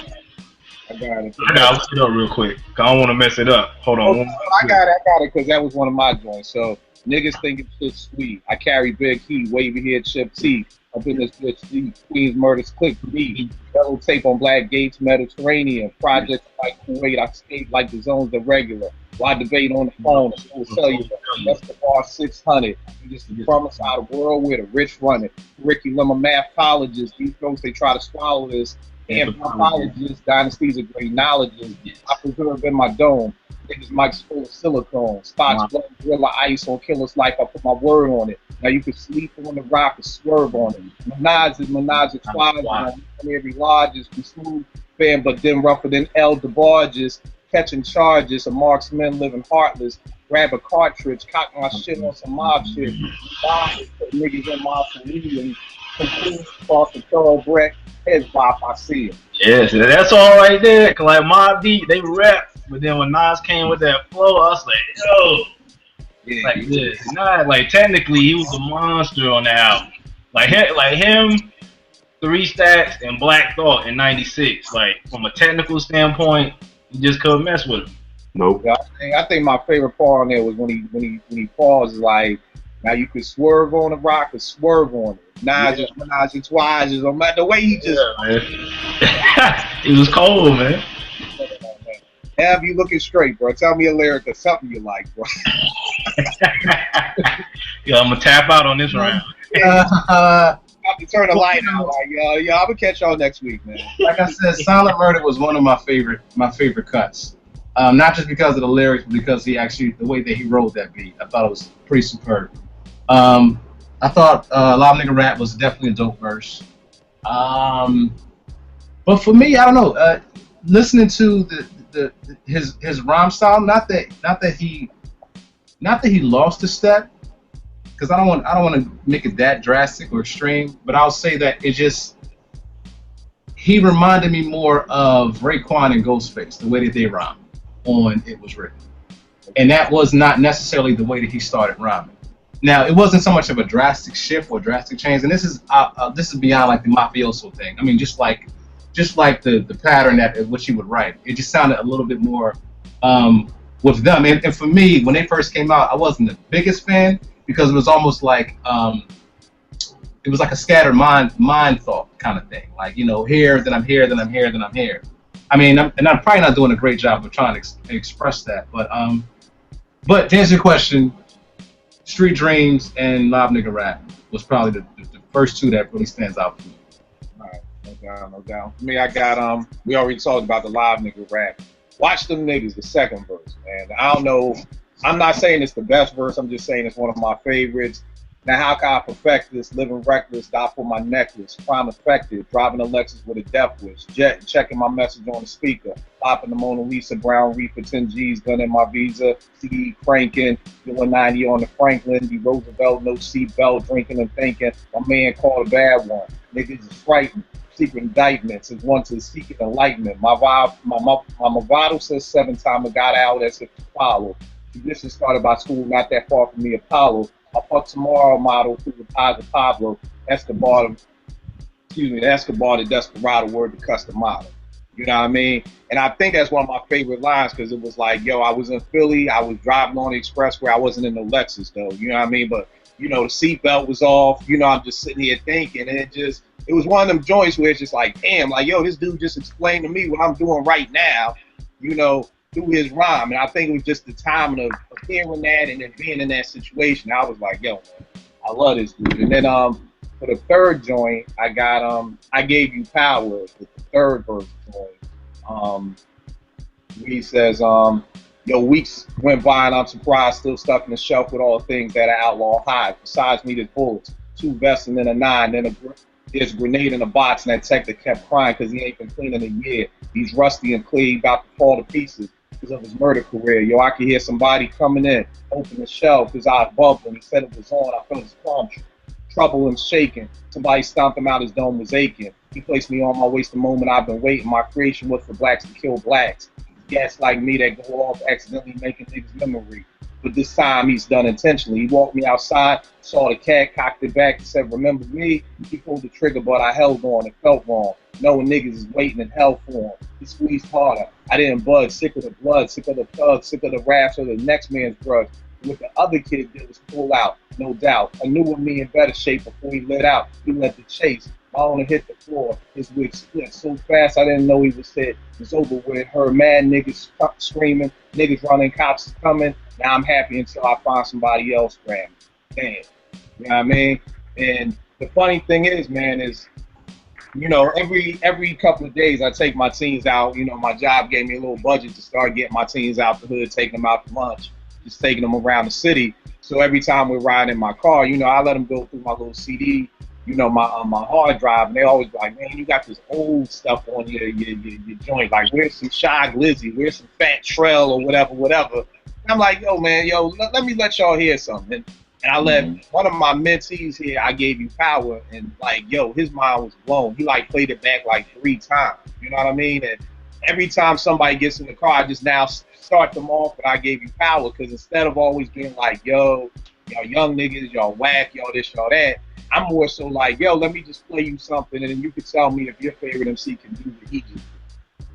I got it. I gotta look it up real quick. I don't want to mess it up. Hold on. I got it, because that was one of my joints. So niggas think it's just sweet. I carry big heat, wavy hair, chip teeth. Up in this bitch, Queens murders click me. Yellow tape on Black Gates, Mediterranean. Projects like Kuwait, I skate like the zones irregular. Why debate on the phone? I will tell you, that's the bar 600. Just the promise out of the world where the rich run it. Curriculum of math colleges, these folks, they try to swallow this. Anthropologists, dynasties of great knowledges. I preserve in my dome. Niggas mic's full of silicone. Spots blow gorilla ice on killer's life. I put my word on it. Now you can sleep on the rock or swerve on it. Menage a trois. Every lodges be smooth fan, but then rougher than El DeBarges. Catching charges, a marksman living heartless. Grab a cartridge, cock my shit on some mob shit. Niggas in my and Across the thoroughbred, heads bop, I see him. Yes, that's all right there. Cause like Mobb Deep, they rap, but then when Nas came with that flow, I was like, yo, Yeah, like this. Nah, like technically he was a monster on the album. Like him, Three Stacks and Black Thought in '96. Like from a technical standpoint, you just couldn't mess with him. Nope. yeah, I think my favorite part on there was when he pauses like, now you could swerve on the rock or swerve on it. Nas just menage a trois, just no matter the way he just. Yeah, man. It was cold, man. Have you looking straight, bro? Tell me a lyric or something you like, bro. Yeah, I'm gonna tap out on this round. I have to turn the light out. Like, I'm gonna catch y'all next week, man. Like I said, Silent Murder was one of my favorite cuts. Not just because of the lyrics, but because the way that he wrote that beat. I thought it was pretty superb. I thought Live Nigga Rap was definitely a dope verse. But for me, I don't know. Listening to his rhyme style, not that he lost a step, because I don't want to make it that drastic or extreme. But I'll say that he reminded me more of Raekwon and Ghostface, the way that they rhyme on It Was Written, and that was not necessarily the way that he started rhyming. Now, it wasn't so much of a drastic shift or drastic change, and this is beyond like the Mafioso thing. I mean, just like the pattern that which he would write, it just sounded a little bit more with them. And for me, when they first came out, I wasn't the biggest fan because it was almost like it was like a scattered mind thought kind of thing. Like, here, then I'm here, then I'm here, then I'm here. I mean, I'm probably not doing a great job of trying to express that, but to answer your question, Street Dreams and Live Nigga Rap was probably the first two that really stands out for me. All right, no doubt. For me, I got we already talked about the Live Nigga Rap. Watch Them Niggas, the second verse, man. I don't know. I'm not saying it's the best verse. I'm just saying it's one of my favorites. Now, how can I perfect this? Living reckless, die for my necklace. Crime effective, driving a Lexus with a death wish. Jet, checking my message on the speaker. Popping the Mona Lisa, brown reefer, 10 G's, gun in my visa. CD cranking, doing 90 on the Franklin. D. Roosevelt, no seatbelt, drinking and thinking. My man called a bad one. Niggas is frightened. Secret indictments is one to seek enlightenment. My Movado says 7 times I got out as if to follow. This is started by school not that far from the Apollo. I fuck tomorrow model through the pies of Pablo. Escobar the Desperado, word to custom model. You know what I mean? And I think that's one of my favorite lines because it was like, yo, I was in Philly, I was driving on the expressway, I wasn't in the Lexus though, you know what I mean? But, the seatbelt was off, I'm just sitting here thinking, and it was one of them joints where it's just like, damn, like, yo, this dude just explained to me what I'm doing right now, through his rhyme. And I think it was just the timing of hearing that and then being in that situation. I was like, yo, man, I love this dude. And then for the third joint, I got I Gave You Power with the third verse joint. He says, weeks went by and I'm surprised, still stuck in the shelf with all the things that an outlaw hide. Besides me, there's bullets, 2 vests and then a 9, then there's a grenade in a box, and that detective kept crying because he ain't been clean in a year. He's rusty and clean, about to fall to pieces because of his murder career. Yo, I could hear somebody coming in, open the shelf, his eyes bubbling. He said it was on. I felt his palm trouble and shaking. Somebody stomped him out, his dome was aching. He placed me on my waist the moment I've been waiting. My creation was for blacks to kill blacks. Gas like me that go off accidentally making niggas memory. But this time he's done intentionally. He walked me outside, saw the cat, cocked it back, and said, remember me? He pulled the trigger, but I held on. It felt wrong. Knowing niggas is waiting in hell for him. He squeezed harder. I didn't budge. Sick of the blood, sick of the thugs, sick of the raps of the next man's drugs. What the other kid did was pull out, no doubt. I knew me in better shape before he lit out. He led the chase. My owner hit the floor. His wig split so fast I didn't know he was hit. It's over with. Heard mad niggas screaming. Niggas running. Cops is coming. Now I'm happy until I find somebody else grabbing. Damn. You know what I mean? And the funny thing is, man, is, every couple of days I take my teens out. My job gave me a little budget to start getting my teens out the hood, taking them out to lunch, just taking them around the city. So every time we're riding in my car, I let them go through my little CD, my hard drive, and they always like, man, you got this old stuff on your joint. Like, where's some Shy Glizzy? Where's some Fat Trell or whatever. And I'm like, yo, man, let me let y'all hear something. And I let one of my mentees here, I gave you power, and like, yo, his mind was blown. He like played it back like 3 times. You know what I mean? And every time somebody gets in the car, I just now start them off, and I gave you power, because instead of always being like, yo, y'all young niggas, y'all whack, y'all this, y'all that, I'm more so like, yo, let me just play you something, and then you can tell me if your favorite MC can do what he do.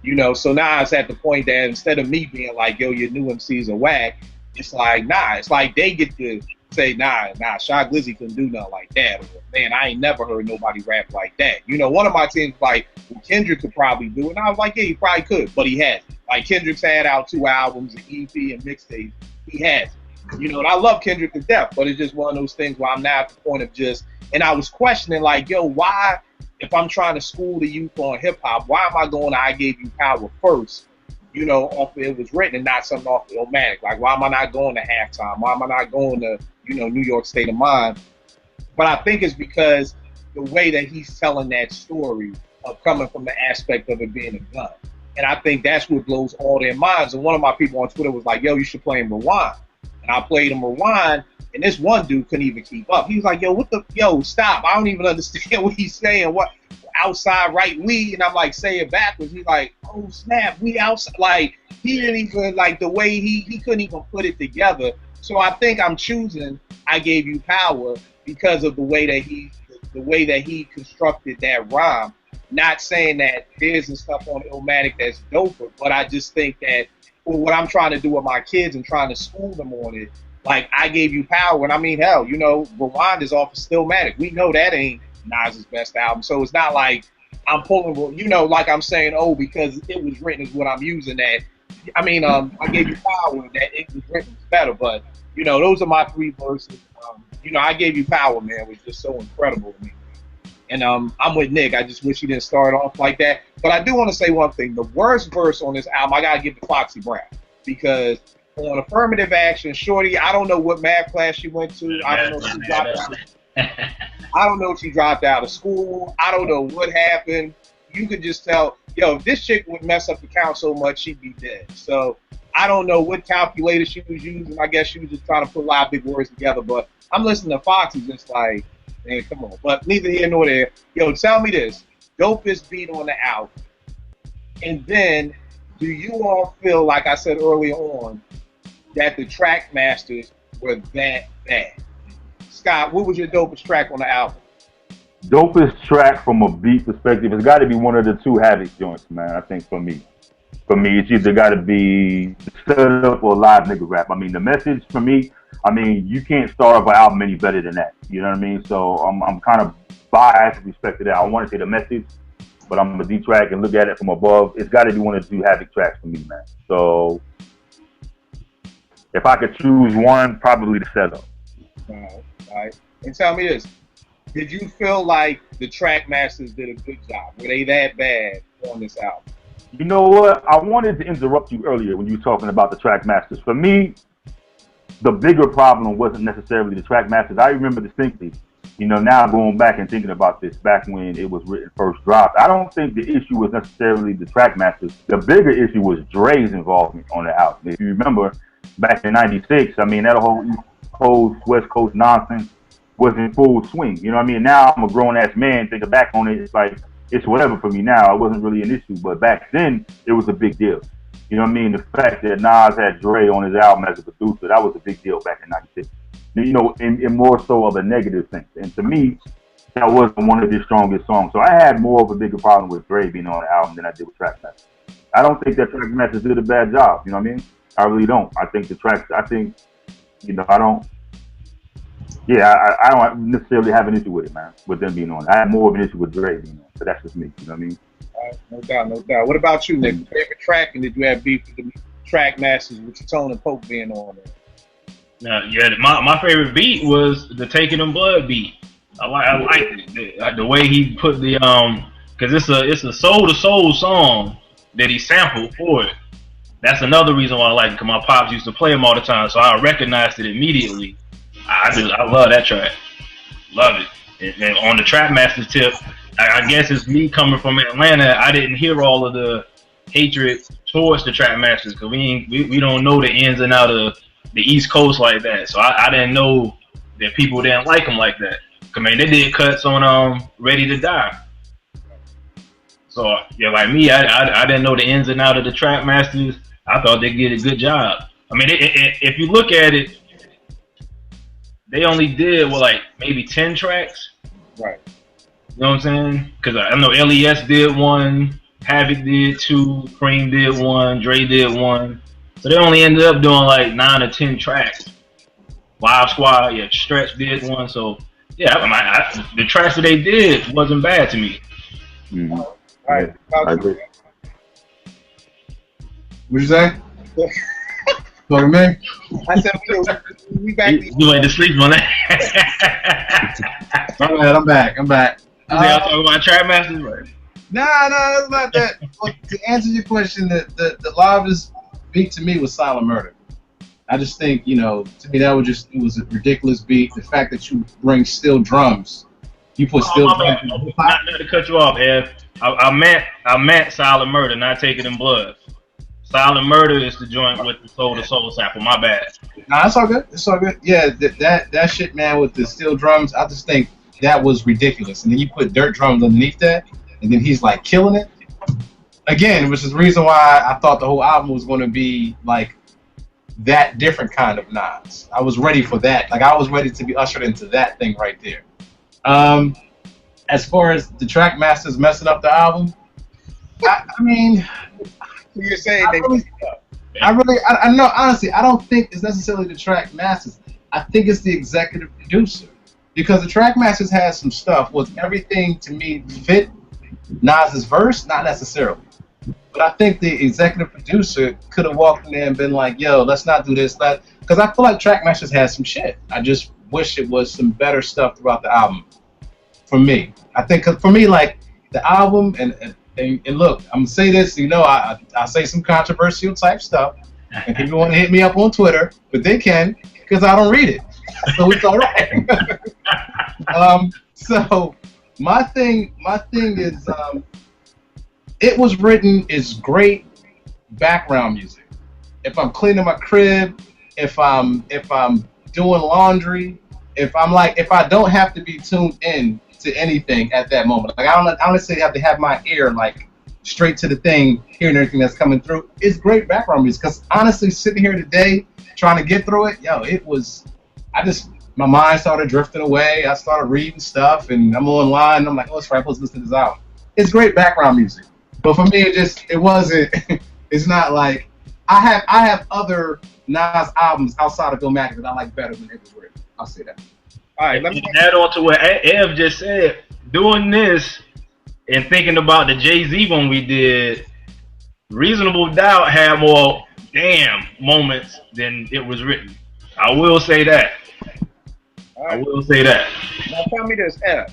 You know, so now it's at the point that instead of me being like, yo, your new MCs are whack, it's like, nah, it's like they get to say, nah, Shy Glizzy couldn't do nothing like that. Or, man, I ain't never heard nobody rap like that. You know, one of my teams like, well, Kendrick could probably do it. And I was like, yeah, he probably could, but he hasn't. Like, Kendrick's had out 2 albums, an EP and mixtape. He hasn't. You know, and I love Kendrick to death, but it's just one of those things where I'm now at the point of just, and I was questioning, like, yo, why, if I'm trying to school the youth on hip hop, why am I going to I Gave You Power first, you know, off of It Was Written and not something off of Illmatic? Like, why am I not going to Halftime? Why am I not going to, you know, New York State of Mind? But I think it's because the way that he's telling that story of coming from the aspect of it being a gun. And I think that's what blows all their minds. And one of my people on Twitter was like, yo, you should play him Rewind. And I played him Rewind, and this one dude couldn't even keep up. He was like, yo, stop. I don't even understand what he's saying. What, outside, right, we? And I'm like, say it backwards. He's like, oh, snap, we outside. Like, he didn't even, like, the way he couldn't even put it together. So I think I'm choosing I Gave You Power because of the way that he constructed that rhyme. Not saying that there's some stuff on Illmatic that's doper, but I just think that for what I'm trying to do with my kids and trying to school them on it, like, I Gave You Power, and I mean, hell, you know, Rewind is off of Stillmatic. We know that ain't Nas's best album, so it's not like I'm pulling, you know, like I'm saying, oh, because It Was Written is what I'm using that. I mean, I Gave You Power, that It Was Written is better, but, you know, those are my 3 verses. You know, I Gave You Power, man, was just so incredible to me. And I'm with Nick. I just wish he didn't start off like that. But I do want to say one thing. The worst verse on this album, I got to give to Foxy Brown. Because on Affirmative Action, Shorty, I don't know what math class she went to. I don't know if she dropped out. I don't know if she dropped out of school. I don't know what happened. You could just tell, yo, if this chick would mess up the count so much, she'd be dead. So I don't know what calculator she was using. I guess she was just trying to put a lot of big words together. But I'm listening to Foxy just like, man, come on. But neither here nor there. Yo, tell me this. Dopest beat on the album. And then, do you all feel, like I said earlier on, that the track masters were that bad? Scott, what was your dopest track on the album? Dopest track from a beat perspective, it's got to be one of the 2 Havoc joints, man, I think, for me. For me, it's either got to be set up or live nigga rap. I mean, the message for me, I mean, you can't start off an album any better than that. You know what I mean? So I'm kind of biased with respect to that. I want to say the message, but I'm going to detrack and look at it from above. It's got to be one of the 2 Havoc tracks for me, man. So if I could choose one, probably the setup. All right. And tell me this. Did you feel like the track masters did a good job? Were they that bad on this album? You know what? I wanted to interrupt you earlier when you were talking about the track masters. For me, the bigger problem wasn't necessarily the track masters. I remember distinctly, you know, now going back and thinking about this back when it was written first dropped. I don't think the issue was necessarily the track masters. The bigger issue was Dre's involvement on the album. If you remember, back in '96, I mean, that whole East Coast, West Coast nonsense was in full swing. You know what I mean? Now I'm a grown-ass man, thinking back on it, it's like, it's whatever for me now. It wasn't really an issue, but back then, it was a big deal. You know what I mean? The fact that Nas had Dre on his album as a producer, that was a big deal back in '96. You know, in more so of a negative sense. And to me, that wasn't one of his strongest songs. So I had more of a bigger problem with Dre being on the album than I did with Trackmasters. I don't think that Trackmasters did a bad job. You know what I mean? I really don't. I think you know, I don't necessarily have an issue with it, man, with them being on it. I have more of an issue with Dre being on it, but that's just me. You know what I mean? No doubt. What about you, Nick? Favorite track, and did you have beef with the track masters with Tone and Pope being on there? My favorite beat was the Taking Them Blood beat. I liked it. The way he put the because it's a soul to soul song that he sampled for it. That's another reason why I like it, because my pops used to play him all the time, so I recognized it immediately. I love that track. Love it. And on the Trap Masters tip, I guess it's me coming from Atlanta. I didn't hear all of the hatred towards the Trap Masters because we don't know the ins and out of the East Coast like that. So I didn't know that people didn't like him like that. I mean, they did cuts on Ready to Die. So yeah, like me, I didn't know the ins and outs of the Track Masters. I thought they did a good job. I mean, if you look at it, they only did like maybe 10 tracks. Right. You know what I'm saying? Because I know LES did one, Havoc did two, Cream did one, Dre did one. So they only ended up doing like 9 or 10 tracks. Live Squad, yeah, Stretch did one. So yeah, the tracks that they did wasn't bad to me. Mm-hmm. All right. I agree. What'd you say? Talking to me? I said we back. You went to sleep on that. I'm back. You talking about Track Masters, right? Nah, it's not that. Well, to answer your question, the loudest beat to me was Silent Murder. I just think, to me it was a ridiculous beat. The fact that you bring steel drums, you put steel drums. Not to cut you off, Ev. I meant Silent Murder, not Take It in Blood. Silent Murder is the joint with the Soul to Soul sample. My bad. Nah, it's all good. Yeah, that shit, man, with the steel drums, I just think that was ridiculous. And then you put dirt drums underneath that, and then he's like killing it. Again, which is the reason why I thought the whole album was going to be like that different kind of Nas. I was ready for that. Like, I was ready to be ushered into that thing right there. As far as the Track Masters messing up the album, I mean, You're saying I know, honestly, I don't think it's necessarily the Track Masters. I think it's the executive producer. Because the Track Masters has some stuff with everything to me fit Nas's verse, not necessarily. But I think the executive producer could have walked in there and been like, yo, let's not do this, that. Because I feel like Track Masters has some shit. I just wish it was some better stuff throughout the album. For me. I think, cause for me, like, the album, and look, I'm going to say this, I say some controversial type stuff. And people want to hit me up on Twitter, but they can, because I don't read it. So it's all right. So my thing is, It Was Written is great background music. If I'm cleaning my crib, if I'm doing laundry, if I don't have to be tuned in to anything at that moment. Like, I don't necessarily have to have my ear like straight to the thing, hearing everything that's coming through. It's great background music. Because honestly, sitting here today trying to get through it, my mind started drifting away. I started reading stuff, and I'm online, and I'm like, oh, it's right, let's listen to this album. It's great background music. But for me, it wasn't, it's not like, I have other Nas albums outside of Illmatic that I like better than It Was Written. I'll say that. All right, let me add on to what Ev just said. Doing this and thinking about the Jay-Z one we did, Reasonable Doubt had more damn moments than It Was Written. I will say that. All right. I will say that. Now tell me this, Ev.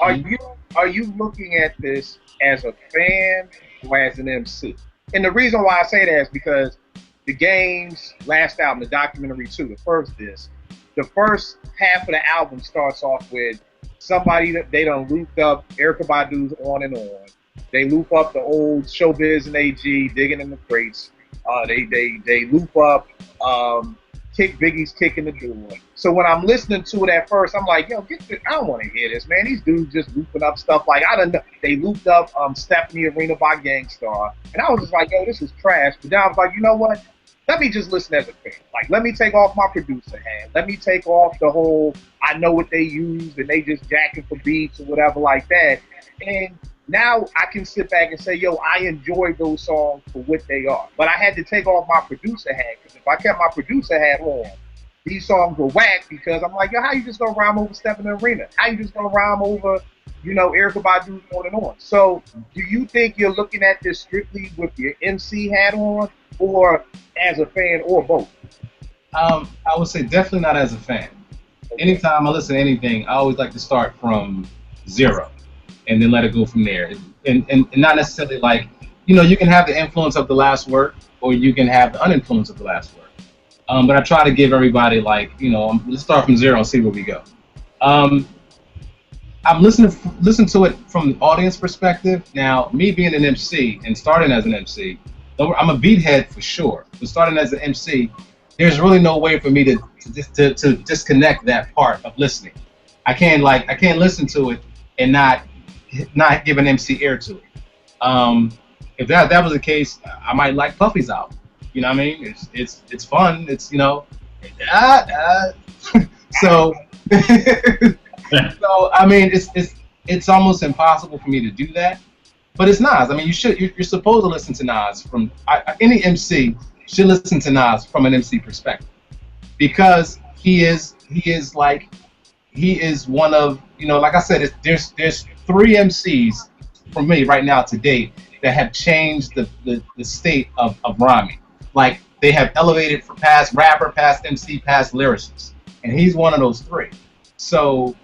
Are you looking at this as a fan or as an MC? And the reason why I say that is because the Game's last album, the documentary 2, the first half of the album starts off with somebody that they done looped up Erykah Badu's On and On. They loop up the old Showbiz and AG, Digging in the Crates. They loop up Biggie's Kicking the Door. So when I'm listening to it at first, I'm like, yo, I don't want to hear this, man. These dudes just looping up stuff like, I don't know. They looped up Stephanie Arena by Gangstar. And I was just like, yo, this is trash. But then I was like, you know what? Let me just listen as a fan. Like, let me take off my producer hat. Let me take off the whole, I know what they use and they just jacking for beats or whatever like that. And now I can sit back and say, yo, I enjoy those songs for what they are. But I had to take off my producer hat, because if I kept my producer hat on, these songs were whack, because I'm like, yo, how you just gonna rhyme over Stephanie Arena? How you just gonna rhyme over, Erykah Badu's On and On? So do you think you're looking at this strictly with your MC hat on, or as a fan, or both? I would say definitely not as a fan. Anytime I listen to anything, I always like to start from zero and then let it go from there. And not necessarily like, you can have the influence of the last work, or you can have the uninfluence of the last work. But I try to give everybody like, let's start from zero and see where we go. I'm listening to it from the audience perspective. Now, me being an MC and starting as an MC, I'm a beat head for sure. But starting as an MC, there's really no way for me to disconnect that part of listening. I can't listen to it and not give an MC ear to it. If that was the case, I might like Puffy's album. You know what I mean? It's fun. It's so so I mean it's almost impossible for me to do that. But it's Nas. I mean, you're supposed to listen to Nas from any MC should listen to Nas from an MC perspective because he is one of, like I said, there's 3 MCs for me right now to date that have changed the state of rhyming. Like they have elevated from past rapper, past MC, past lyricist, and he's one of those 3. So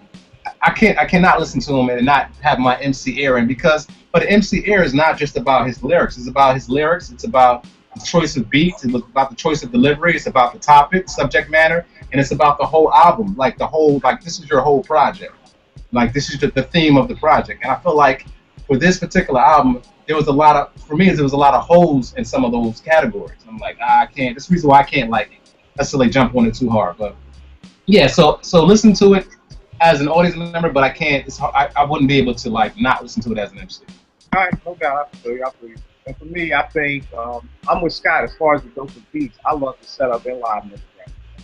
I cannot listen to him and not have my MC ear in but the MC ear is not just about his lyrics. It's about his lyrics. It's about the choice of beats. It's about the choice of delivery. It's about the topic, subject matter, and it's about the whole album. Like this is your whole project. Like this is the theme of the project. And I feel like for this particular album, there was a lot of holes in some of those categories. I'm like, I can't. That's the reason why I can't necessarily jump on it too hard. But yeah, so listen to it as an audience member, but I can't. I wouldn't be able to not listen to it as an MC. All right, no doubt. I feel you. And for me, I think I'm with Scott as far as the dopest beats. I love the setup and live.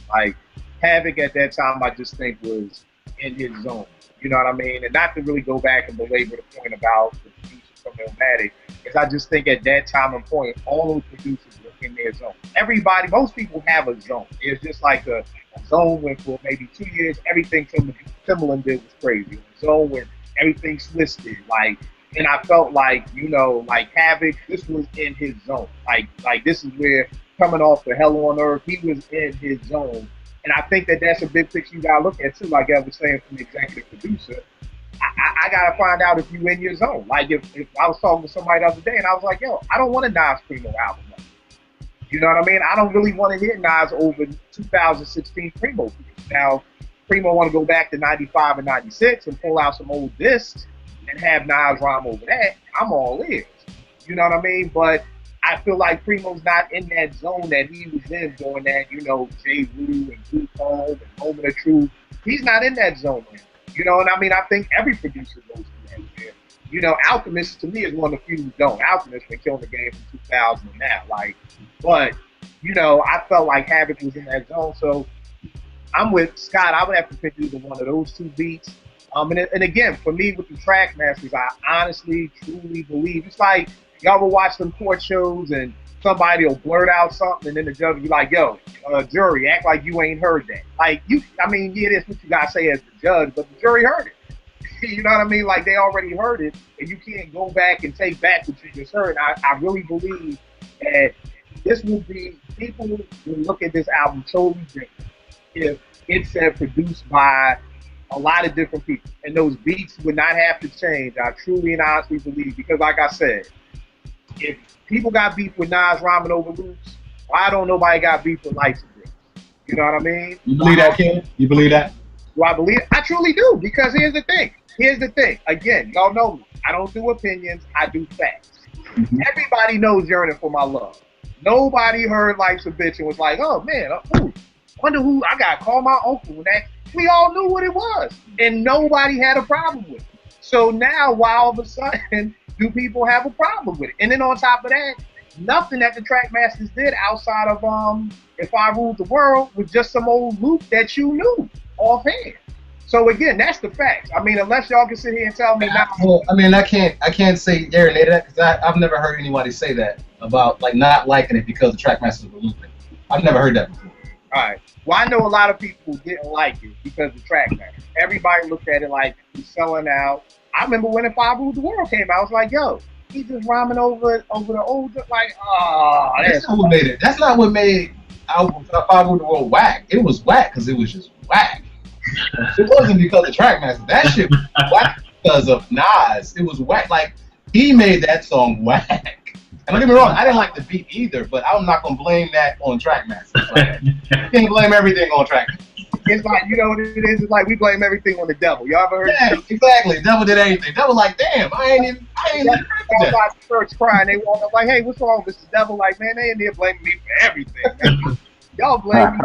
Like Havoc at that time, I just think was in his zone. You know what I mean? And not to really go back and belabor the point about the producers from Illmatic, because I just think at that time and point, all those producers were in their zone. Most people have a zone. It's just like a zone where for maybe 2 years, everything Timbaland did was crazy. A zone where everything's listed, and I felt like Havoc, this was in his zone. Like this is where, coming off the Hell on Earth, he was in his zone. And I think that's a big picture you gotta look at too. Like I was saying from the executive producer, I gotta find out if you in your zone. Like if I was talking to somebody the other day and I was like, yo, I don't want a Nas Primo album. You know what I mean? I don't really want to hear Nas over 2016 Primo beats. Now, Primo want to go back to 95 and 96 and pull out some old discs and have Nas rhyme over that. I'm all ears. You know what I mean? But I feel like Primo's not in that zone that he was in during that, J. Rue and Blue Home and Moment of Truth. He's not in that zone anymore. You know what I mean? I think every producer goes through that. Alchemist to me is one of the few who don't. Alchemist been killing the game from 2000 and now. But I felt like Havoc was in that zone. So I'm with Scott. I would have to pick either one of those 2 beats. And again, for me with the track masters, I honestly, truly believe it's like y'all will watch them court shows and somebody will blurt out something and then the judge will be like, yo, jury, act like you ain't heard that. That's what you gotta say as the judge, but the jury heard it. You know what I mean? Like they already heard it and you can't go back and take back what you just heard. I really believe that this will be, people will look at this album totally different if it said produced by a lot of different people, and those beats would not have to change. I truly and honestly believe, because like I said, if people got beef with Nas rhyming over loops, why don't nobody got beef with Lights and Bricks? You know what I mean? You believe that, Ken? You believe that? Do I believe it? I truly do, because here's the thing. Again, y'all know me. I don't do opinions. I do facts. Mm-hmm. Everybody knows Yearning for My Love. Nobody heard Life's a Bitch and was like, oh man, wonder who, I gotta call my uncle. And we all knew what it was, and nobody had a problem with it. So now, why all of a sudden do people have a problem with it? And then on top of that, nothing that the Trackmasters did outside of If I Ruled the World was just some old loop that you knew offhand. So again, that's the facts. I mean, unless y'all can sit here and tell me now. Well, I mean, I can't say that because I've never heard anybody say that about not liking it because the Trackmasters were looping. I've never heard that before. All right. Well, I know a lot of people didn't like it because of Trackmasters. Everybody looked at it like he's selling out. I remember when If I Ruled the World came out, I was like, yo, he's just rhyming over the old, that's not what made it. That's not what made If I Ruled the World whack. It was whack because it was just whack. It wasn't because of Trackmasters. That shit was whack because of Nas. It was whack. He made that song whack. And don't get me wrong, I didn't like the beat either, but I'm not going to blame that on Trackmasters. You can't blame everything on Trackmasters. It's like, you know what it is? It's like we blame everything on the devil. Y'all ever heard that? Yeah, exactly. Devil did anything. Devil damn, I ain't even outside the church crying. They walk up like, hey, what's wrong? This is devil. Like, man, they in there blaming me for everything. Y'all blame me.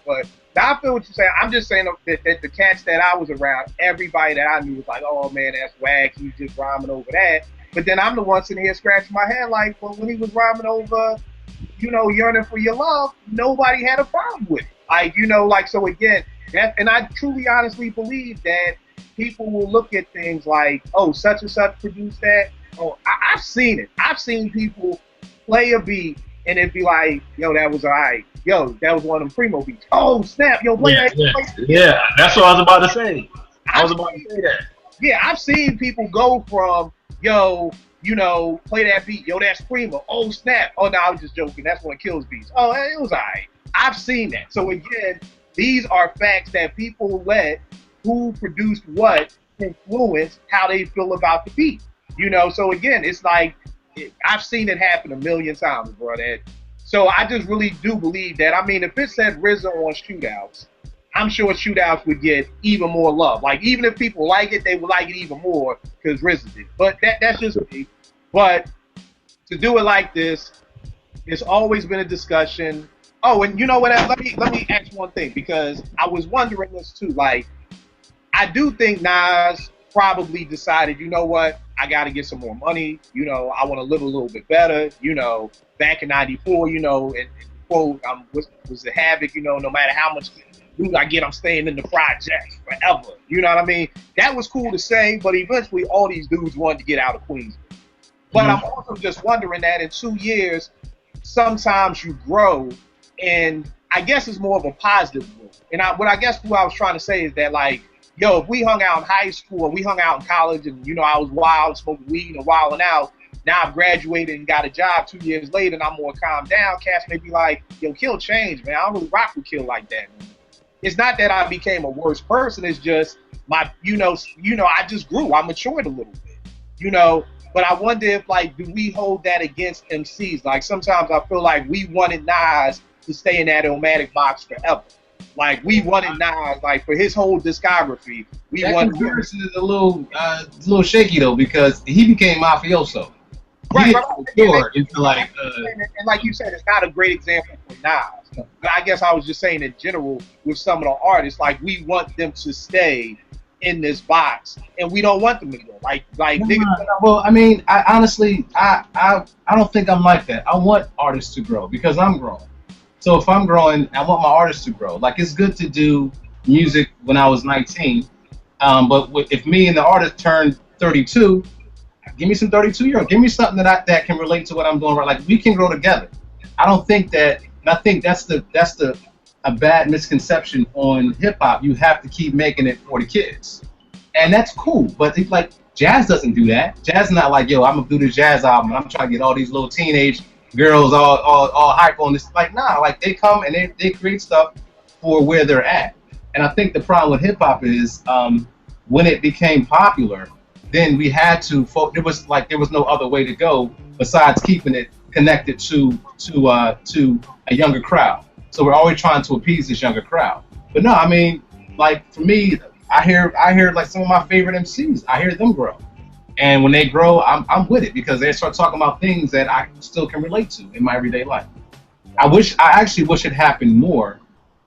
But now I feel what you're saying. I'm just saying that the cats that I was around, everybody that I knew was like, oh man, that's whack. He's just rhyming over that. But then I'm the one sitting here scratching my head like, well, when he was rhyming over, yearning for your love, nobody had a problem with it. Like, like, so again, and I truly, honestly believe that people will look at things like, oh, such and such produced that. Oh, I've seen it. I've seen people play a beat and it'd be like, yo, that was all right. Yo, that was one of them Primo beats. Oh, snap. Yo, play that. Yeah, that's what I was about to say. I was about to say that. Yeah, I've seen people go from, yo, play that beat. Yo, that's Primo. Oh, snap. Oh, no, I was just joking. That's one of Kills beats. Oh, it was all right. I've seen that. So, again, these are facts that people let who produced what influence how they feel about the beat. So, again, it's like, I've seen it happen a million times, bro. So I just really do believe that. I mean, if it said RZA on Shootouts, I'm sure Shootouts would get even more love. Like, even if people like it, they would like it even more because RZA did. But that's just me. But to do it like this, it's always been a discussion. Oh, and you know what? Let me ask one thing, because I was wondering this too. Like, I do think Nas probably decided, you know what? I got to get some more money. I want to live a little bit better. Back in '94, and quote, was the havoc. No matter how much loot I get, I'm staying in the projects forever. You know what I mean? That was cool to say, but eventually all these dudes wanted to get out of Queens. But I'm also just wondering that in 2 years, sometimes you grow, and I guess it's more of a positive growth. And what I was trying to say is that, like, yo, if we hung out in high school or we hung out in college and, I was wild, smoking weed and wilding out, now I've graduated and got a job 2 years later and I'm more calmed down, cats may be like, yo, Kill changed, man. I don't really rock with Kill like that. It's not that I became a worse person. It's just I just grew. I matured a little bit, But I wonder if, like, do we hold that against MCs? Like, sometimes I feel like we wanted Nas to stay in that Illmatic box forever. Like, we wanted Nas, like, for his whole discography. That comparison is a little shaky, though, because he became Mafioso. Right. And like you said, it's not a great example for Nas. But I guess I was just saying in general with some of the artists, like, we want them to stay in this box, and we don't want them to go. Niggas. Well, I mean, I honestly don't think I'm like that. I want artists to grow because I'm growing. So if I'm growing, I want my artists to grow. Like, it's good to do music when I was 19, but if me and the artist turned 32, give me some 32-year-old. Give me something that can relate to what I'm doing. Right? Like, we can grow together. I don't think that, and I think that's a bad misconception on hip hop. You have to keep making it for the kids, and that's cool. But it's like, jazz doesn't do that. Jazz is not like, yo, I'm gonna do this jazz album. I'm trying to get all these little teenage girls all hype on this. Like, nah, like, they come and they create stuff for where they're at. And I think the problem with hip hop is when it became popular, then we had to. There was no other way to go besides keeping it connected to a younger crowd. So we're always trying to appease this younger crowd. But no, I mean, like, for me, I hear like some of my favorite MCs. I hear them grow. And when they grow, I'm with it because they start talking about things that I still can relate to in my everyday life. I actually wish it happened more,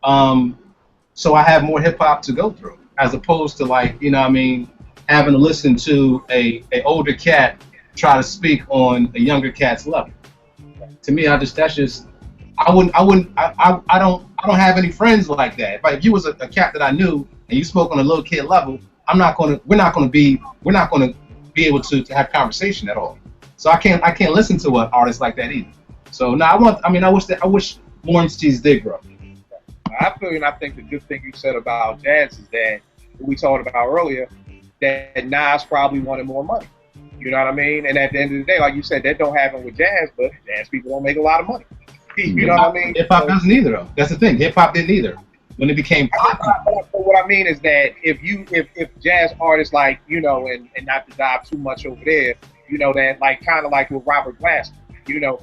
so I have more hip hop to go through, as opposed to, like, having to listen to a older cat try to speak on a younger cat's level. To me, I don't have any friends like that. But if you was a cat that I knew and you spoke on a little kid level, we're not gonna be able to have conversation at all. So I can't listen to an artist like that either. So no, I wish more MCs did grow. I feel, and I think the good thing you said about jazz is that what we talked about earlier, that Nas probably wanted more money. You know what I mean? And at the end of the day, like you said, that don't happen with jazz, but jazz people don't make a lot of money. You know what I mean? Hip hop doesn't either, though. That's the thing. Hip hop didn't either. When it became popular. What I mean is that if jazz artists, like, and not to dive too much over there, that, like, kind of like with Robert Glasper,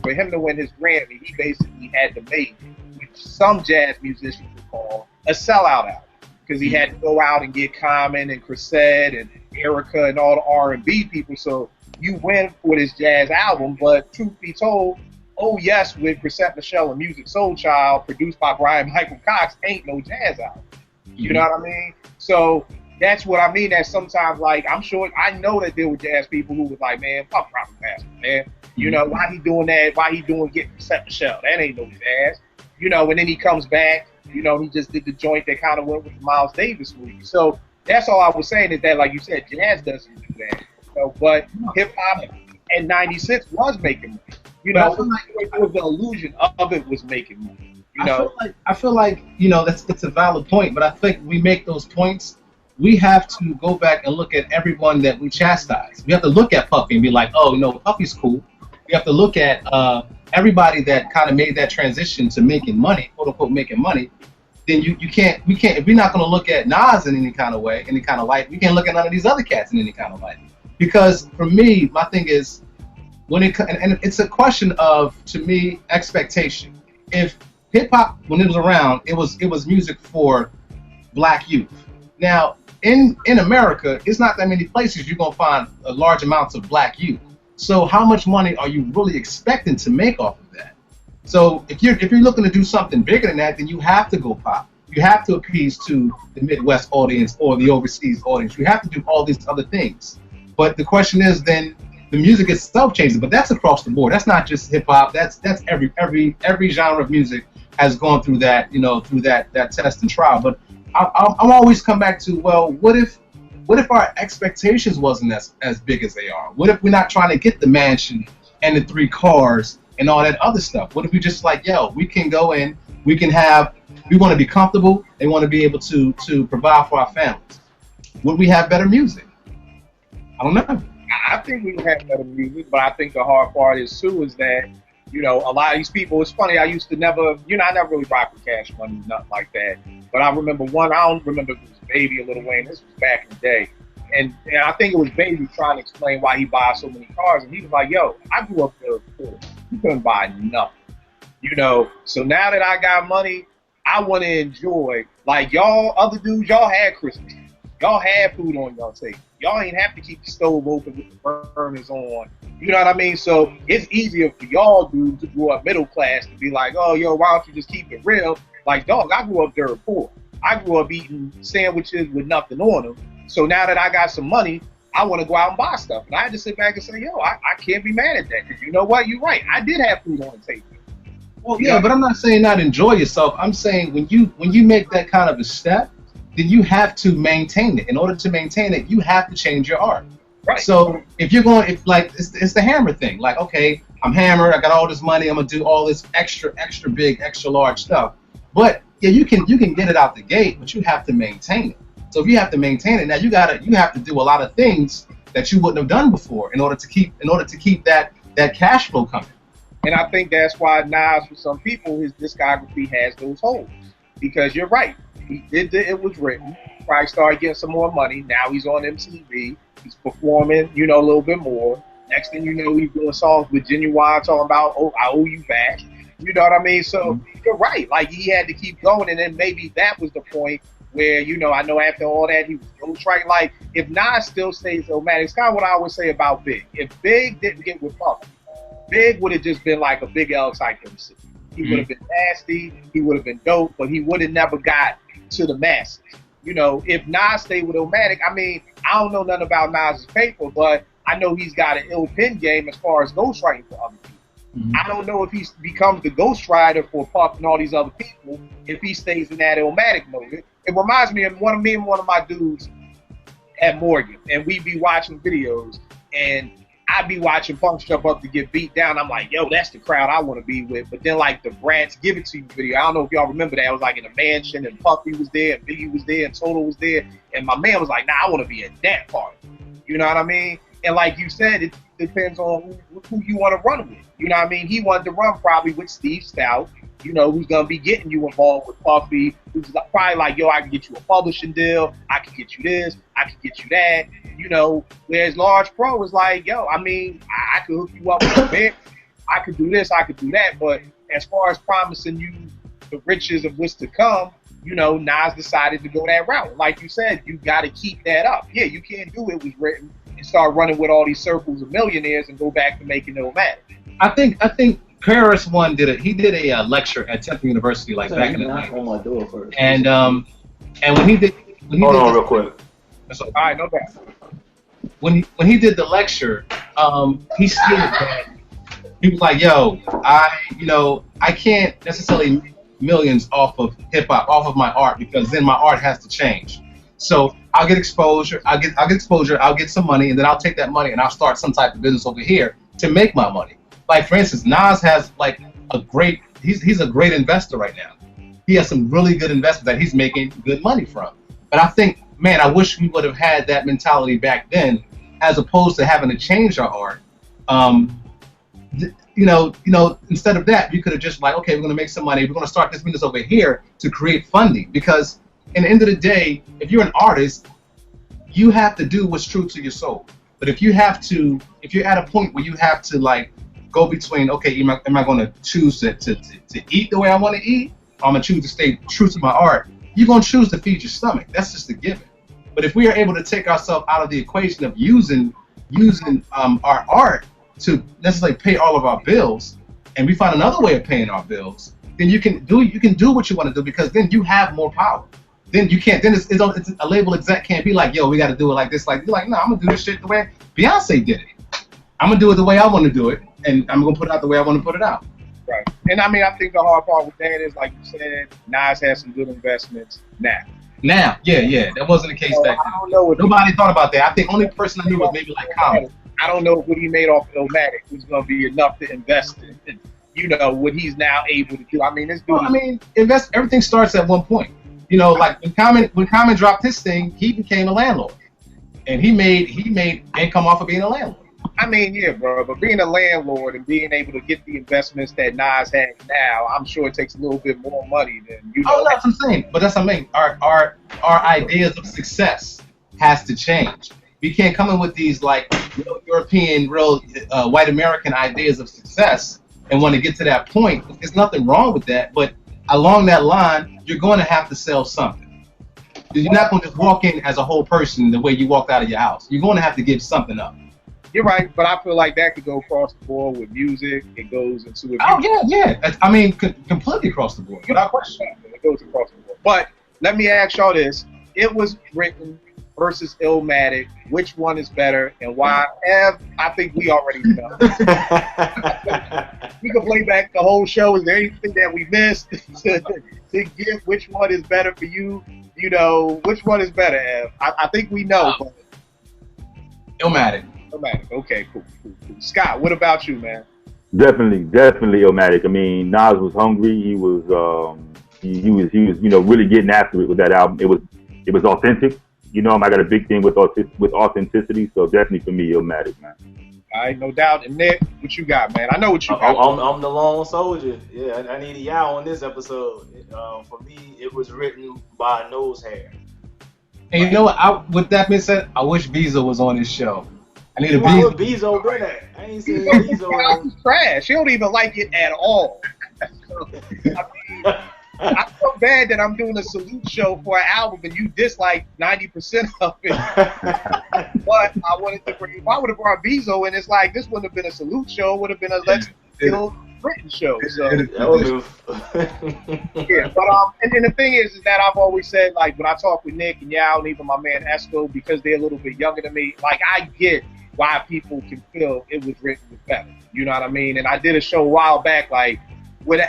for him to win his Grammy, he basically had to make, which some jazz musicians would call, a sellout album, because he had to go out and get Common and Crusade and Erica and all the R&B people. So you win for this jazz album, but truth be told, Oh Yes with Chrisette Michelle and Music Soul Child, produced by Brian Michael Cox, ain't no jazz album. You know what I mean? So that's what I mean. That sometimes, like, I'm sure, I know that there were jazz people who was like, man, fuck Robert Pastor, man. You know, why he doing that? Why he doing getting Chrisette Michelle? That ain't no jazz. You know, and then he comes back, you know, he just did the joint that kind of went with the Miles Davis movie. So that's all I was saying, is that, like you said, jazz doesn't do that. You know, but hip hop in '96 was making money. You know, it was the illusion of it was making money. You know, I feel like you know that's a valid point, but I think we make those points. We have to go back and look at everyone that we chastise. We have to look at Puffy and be like, oh, no, Puffy's cool. We have to look at everybody that kind of made that transition to making money, quote unquote, making money. Then we can't. If we're not going to look at Nas in any kind of way, any kind of light, we can't look at none of these other cats in any kind of light. Because for me, my thing is, when and it's a question of, to me, expectation. If hip hop, when it was around, it was music for black youth. Now, in America, it's not that many places you're gonna find a large amounts of black youth. So how much money are you really expecting to make off of that? So if you're looking to do something bigger than that, then you have to go pop. You have to appease to the Midwest audience or the overseas audience. You have to do all these other things. But the question is, then the music itself changes. But that's across the board. That's not just hip hop. That's every genre of music has gone through that, you know, through that test and trial. But I'm always come back to, well, what if our expectations wasn't as big as they are? What if we're not trying to get the mansion and the 3 cars and all that other stuff? What if we just like, yo, we can go in, we want to be comfortable and want to be able to provide for our families? Would we have better music? I don't know. I think we would have better music, but I think the hard part is too is that, you know, a lot of these people, it's funny, I used to never, you know, I never really rocked with Cash Money, nothing like that. But I remember I don't remember if it was Baby or Lil Wayne, this was back in the day. And I think it was Baby trying to explain why he buys so many cars. And he was like, yo, I grew up there poor. You couldn't buy nothing. You know, so now that I got money, I want to enjoy, like y'all, other dudes, y'all had Christmas. Y'all had food on y'all table. Y'all ain't have to keep the stove open with the burners on. You know what I mean? So it's easier for y'all dudes to grow up middle class to be like, oh, yo, why don't you just keep it real? Like, dog, I grew up dirt poor. I grew up eating sandwiches with nothing on them. So now that I got some money, I want to go out and buy stuff. And I had to sit back and say, yo, I can't be mad at that. Because you know what? You're right. I did have food on the table. Well, yeah, but I'm not saying not enjoy yourself. I'm saying when you make that kind of a step, then you have to maintain it. In order to maintain it, you have to change your art. Right. So if you're going, it's the Hammer thing. Like, okay, I'm Hammered, I got all this money, I'm gonna do all this extra big, extra large stuff. But yeah, you can get it out the gate, but you have to maintain it. So if you have to maintain it, now you have to do a lot of things that you wouldn't have done before in order to keep that cash flow coming. And I think that's why Nas, for some people, his discography has those holes. Because you're right. He did It Was Written. Probably started getting some more money. Now he's on MTV. He's performing, you know, a little bit more. Next thing you know, he's doing songs with Genuine talking about, oh, I owe you back. You know what I mean? So you're right. Like, he had to keep going. And then maybe that was the point where, you know, I know after all that, he was ghostwriting. Like, if Nas still stays Illmatic, it's kind of what I always say about Big. If Big didn't get with Puff, Big would have just been like a Big L type MC. He would have been nasty. He would have been dope, but he would have never got to the masses. You know, if Nas stayed with Illmatic, I mean, I don't know nothing about Nas's paper, but I know he's got an ill pen game as far as ghostwriting for other people. Mm-hmm. I don't know if he becomes the ghostwriter for Puff and all these other people if he stays in that Illmatic mode. It reminds me of one of my dudes at Morgan, and we be watching videos, and I'd be watching punks jump up to get beat down. I'm like, yo, that's the crowd I want to be with. But then, like, the Brats Give It To You video, I don't know if y'all remember that. I was like in a mansion, and Puffy was there, and Biggie was there, and Toto was there. And my man was like, nah, I want to be at that party. You know what I mean? And like you said, it depends on who you want to run with. You know what I mean? He wanted to run probably with Steve Stout, you know, who's going to be getting you involved with Puffy, who's probably like, yo, I can get you a publishing deal, I can get you this, I can get you that, you know, whereas Large Pro is like, yo, I mean, I could hook you up with a bit, I could do this, I could do that, but as far as promising you the riches of what's to come, you know, Nas decided to go that route. Like you said, you got to keep that up. Yeah, you can't do It Was Written and start running with all these circles of millionaires and go back to making Illmatic. I think KRS-One did a lecture at Temple University like back in the day. On my door first. And when he did Hold on real quick. All right, no doubt. When he did the lecture, he stated that he was like, "Yo, I can't necessarily make millions off of hip hop, off of my art, because then my art has to change. So I'll get exposure, I'll get some money, and then I'll take that money and I'll start some type of business over here to make my money. Like for instance, Nas has like he's a great investor right now. He has some really good investments that he's making good money from. But I think, man, I wish we would have had that mentality back then, as opposed to having to change our art. Instead of that, you could have just like, okay, we're going to make some money. We're going to start this business over here to create funding. Because in the end of the day, if you're an artist, you have to do what's true to your soul. But if you're at a point where you have to like go between, okay, am I going to choose to eat the way I want to eat, or I'm going to choose to stay true to my art, you're going to choose to feed your stomach. That's just a given. But if we are able to take ourselves out of the equation of using our art to necessarily pay all of our bills, and we find another way of paying our bills, then you can do what you want to do, because then you have more power. Then you can't. Then it's a label exec can't be like, yo, we got to do it like this. Like you're like, no, I'm gonna do this shit the way Beyonce did it. I'm gonna do it the way I want to do it, and I'm gonna put it out the way I want to put it out. Right. And I mean, I think the hard part with that is, like you said, Nas has some good investments now. Now, yeah, that wasn't the case back then. I don't know what nobody thought about that. I think only person I knew was maybe like Common. I don't know what he made off Illmatic was going to be enough to invest in. What he's now able to do. I mean, this dude. Everything starts at one point. Like when Common dropped his thing, he became a landlord, and he made income off of being a landlord. I mean, yeah, bro, but being a landlord and being able to get the investments that Nas has now, I'm sure it takes a little bit more money than Oh, that's what I'm saying. But that's what I mean. Our ideas of success has to change. We can't come in with these like European, white American ideas of success and want to get to that point. There's nothing wrong with that, but along that line, you're going to have to sell something. You're not going to just walk in as a whole person the way you walked out of your house. You're going to have to give something up. You're right, but I feel like that could go across the board with music. It goes into it. Oh, yeah. I mean, completely across the board, without question. It goes across the board. But let me ask y'all this. It was written versus Illmatic. Which one is better and why? I think we already know. We can play back the whole show. Is there anything that we missed to give which one is better for you? Which one is better, Ev? I think we know. But Illmatic. Okay, cool. Scott, what about you, man? Definitely Illmatic. I mean, Nas was hungry. He was really getting after it with that album. It was authentic. I got a big thing with authenticity. So definitely for me, Illmatic, man. All right, no doubt. And Nick, what you got, man? I know what you got. I'm the lone soldier. Yeah, I need a y'all on this episode. For me, it was written by Nose Hair. And you know what? With that being said, I wish Bezo was on this show. I need a Bezo. Bezo been at? I ain't seen Bezo. Trash. She don't even like it at all. I feel bad that I'm doing a salute show for an album and you dislike 90% of it. But I wanted to bring. If I would have brought Bezo in, it's like this wouldn't have been a salute show. It would have been a Let's Kill Britain show. So yeah, but and the thing is that I've always said, like when I talk with Nick and Yao and even my man Esco, because they're a little bit younger than me, like I get why people can feel it was written with better. You know what I mean? And I did a show a while back, like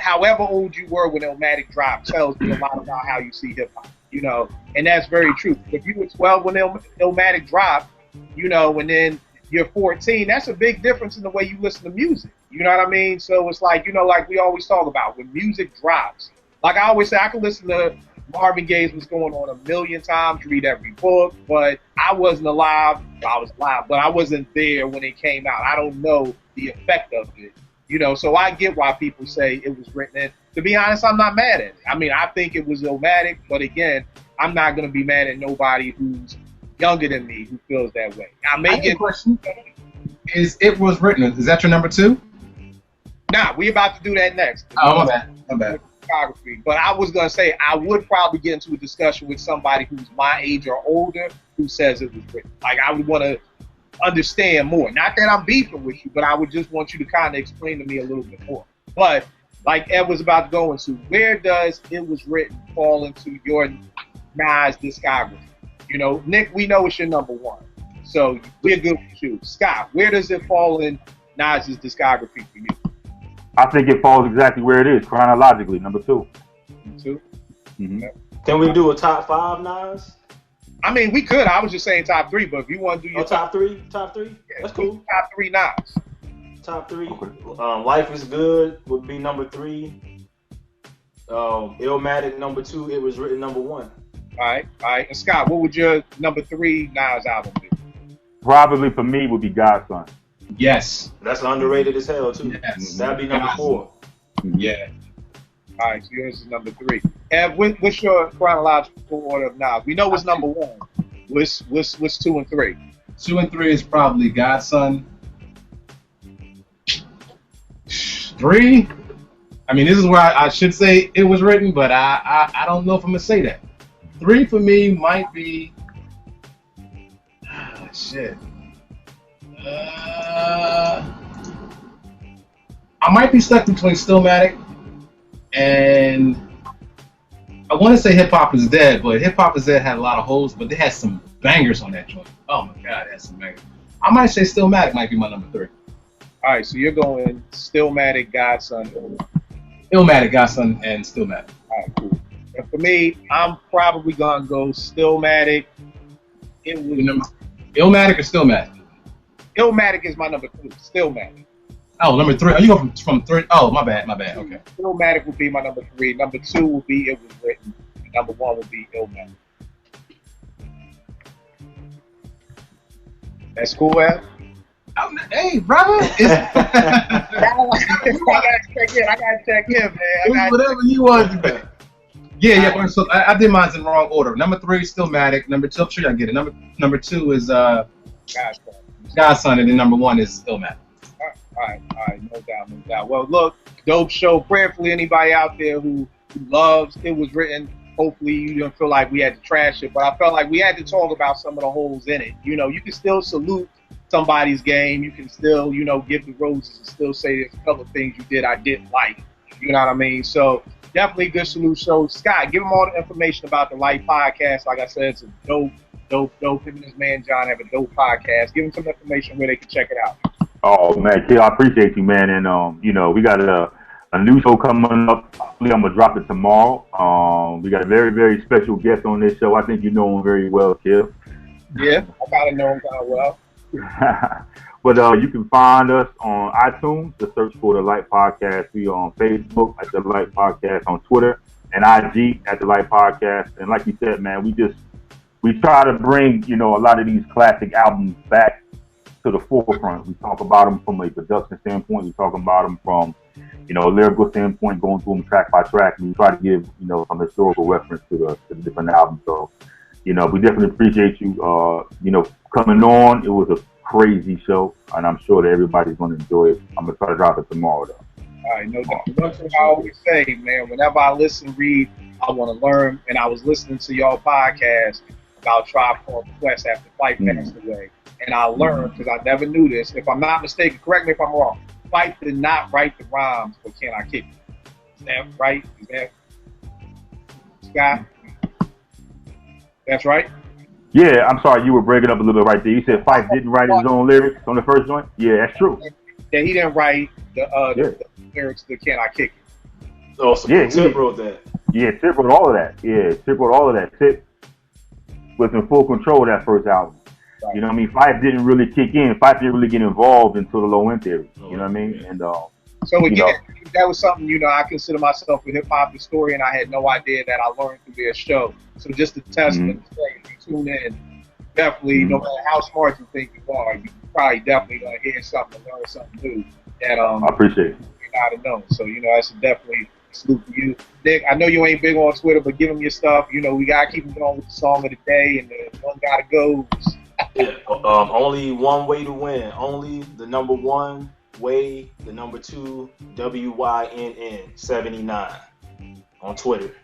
however old you were when Illmatic dropped tells me a lot about how you see hip hop. And that's very true. If you were 12 when Illmatic dropped, and then you're 14, that's a big difference in the way you listen to music. You know what I mean? So it's like, like we always talk about when music drops. Like I always say, I can listen to Marvin Gaye's What's Going On a million times, read every book, but I wasn't alive. I was alive, but I wasn't there when it came out. I don't know the effect of it. So I get why people say it was written in. To be honest, I'm not mad at it. I mean, I think it was Illmatic, but again, I'm not going to be mad at nobody who's younger than me who feels that way. I may get a question. Is it was written? Is that your number 2? Nah, we about to do that next. Oh, my bad. But I was going to say, I would probably get into a discussion with somebody who's my age or older who says it was written. Like, I would want to understand more. Not that I'm beefing with you, but I would just want you to kind of explain to me a little bit more. But like Ed was about to go into, where does It Was Written fall into your Nas discography? You know, Nick, we know it's your number one, so we're good with you. Scott, where does it fall in Nas's discography for you? I think it falls exactly where it is chronologically. Number 2. Number 2. Mm-hmm. Okay. Can we do a top 5, Nas? I mean, we could. I was just saying top 3, but if you want to do your top 3? Top 3? Yeah, that's cool. Top 3 Nas. Top 3. Okay. Life is Good would be number 3. Illmatic number 2. It Was Written number 1. All right. And Scott, what would your number 3 Nas album be? Probably for me would be Godson. Yes. That's underrated as hell too. Yes. That'd be number 4. Yeah. All right, so yours is number 3. And what's your chronological order of Nas? We know it's number 1. What's 2 and 3? 2 and 3 is probably Godson. 3. I mean, this is where I should say It Was Written, but I don't know if I'm gonna say that. 3 for me might be. Shit. I might be stuck between Stillmatic and I want to say Hip Hop Is Dead, but Hip Hop Is Dead had a lot of holes, but they had some bangers on that joint. Oh my God, it had some bangers. I might say Stillmatic might be my number 3. All right, so you're going Stillmatic, Godson. Illmatic, Godson, and Stillmatic. All right, cool. And for me, I'm probably gonna go Stillmatic. Illmatic or Stillmatic? Illmatic is my number 2. Stillmatic. Oh, number 3. Oh, you go from 3. Oh, my bad. Okay. Illmatic would be my number 3. Number 2 would be It Was Written. And number 1 would be Illmatic. That's cool, Al? Hey, brother. I gotta check in, man. Whatever you want to do. Yeah. So I did mine in the wrong order. Number 3 is Stillmatic. Number 2, I'm sure y'all get it. Number 2 is Godson, and then number 1 is Illmatic. All right, no doubt. Well, look, dope show. Prayerfully, anybody out there who loves It Was Written, hopefully you don't feel like we had to trash it, but I felt like we had to talk about some of the holes in it. You know, you can still salute somebody's game. You can still, give the roses and still say there's a couple of things you did I didn't like. You know what I mean? So definitely good salute show. Scott, give them all the information about the Light Podcast. Like I said, it's a dope. Him and his man John have a dope podcast. Give them some information where they can check it out. Oh man, Kill, I appreciate you, man. And we got a new show coming up. Hopefully, I'm gonna drop it tomorrow. We got a very, very special guest on this show. I think you know him very well, Kill. Yeah, I gotta know him kind of well. But you can find us on iTunes. Just search for The Light Podcast. We on Facebook at The Light Podcast, on Twitter and IG at The Light Podcast. And like you said, man, we try to bring a lot of these classic albums back to the forefront. We talk about them from a production standpoint. We talk about them from a lyrical standpoint, going through them track by track. And we try to give some historical reference to the different albums. So we definitely appreciate you coming on. It was a crazy show, and I'm sure that everybody's going to enjoy it. I'm going to try to drop it tomorrow, though. All right, no doubt. One thing I always say, man, whenever I listen, read, I want to learn. And I was listening to y'all podcast about Tribe Called Quest after Fife passed away. And I learned, because I never knew this, if I'm not mistaken, correct me if I'm wrong, Fife did not write the rhymes for Can I Kick It? Is that right? Is that Scott? That's right? Yeah, I'm sorry, you were breaking up a little bit right there. You said Fife didn't write his own lyrics on the first joint? Yeah, that's true. Yeah, he didn't write the lyrics to Can I Kick It? Oh, so Tip wrote that. Yeah, Tip wrote all of that. Tip was in full control of that first album. Right. You know what I mean? Fife didn't really kick in. Fife didn't really get involved until the Low End Theory. You know what I mean? Yeah. And so again, that was something, I consider myself a hip-hop historian. I had no idea that I learned through their show. So just a testament to say, if you tune in, definitely, no matter how smart you think you are, you probably definitely going to hear something, learn something new. That I appreciate it. You gotta know. So, that's definitely a salute for you. Nick, I know you ain't big on Twitter, but give them your stuff. We got to keep them going with the song of the day, and the one gotta go. Only one way to win. Only the number 1 way, the number 2 WYNN 79 on Twitter.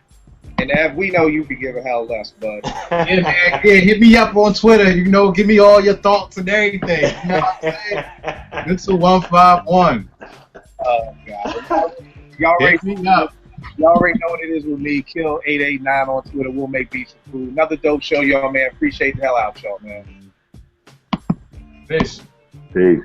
And as we know, you can give a hell less, bud. Yeah, man. Yeah, hit me up on Twitter. Give me all your thoughts and everything. You know what I'm saying? It's a 151. Oh God. Y'all already, Hit me up. y'all already know what it is with me. Kill 889 on Twitter. We'll make beats and food. Another dope show, y'all, man. Appreciate the hell out, y'all, man. Peace. Peace.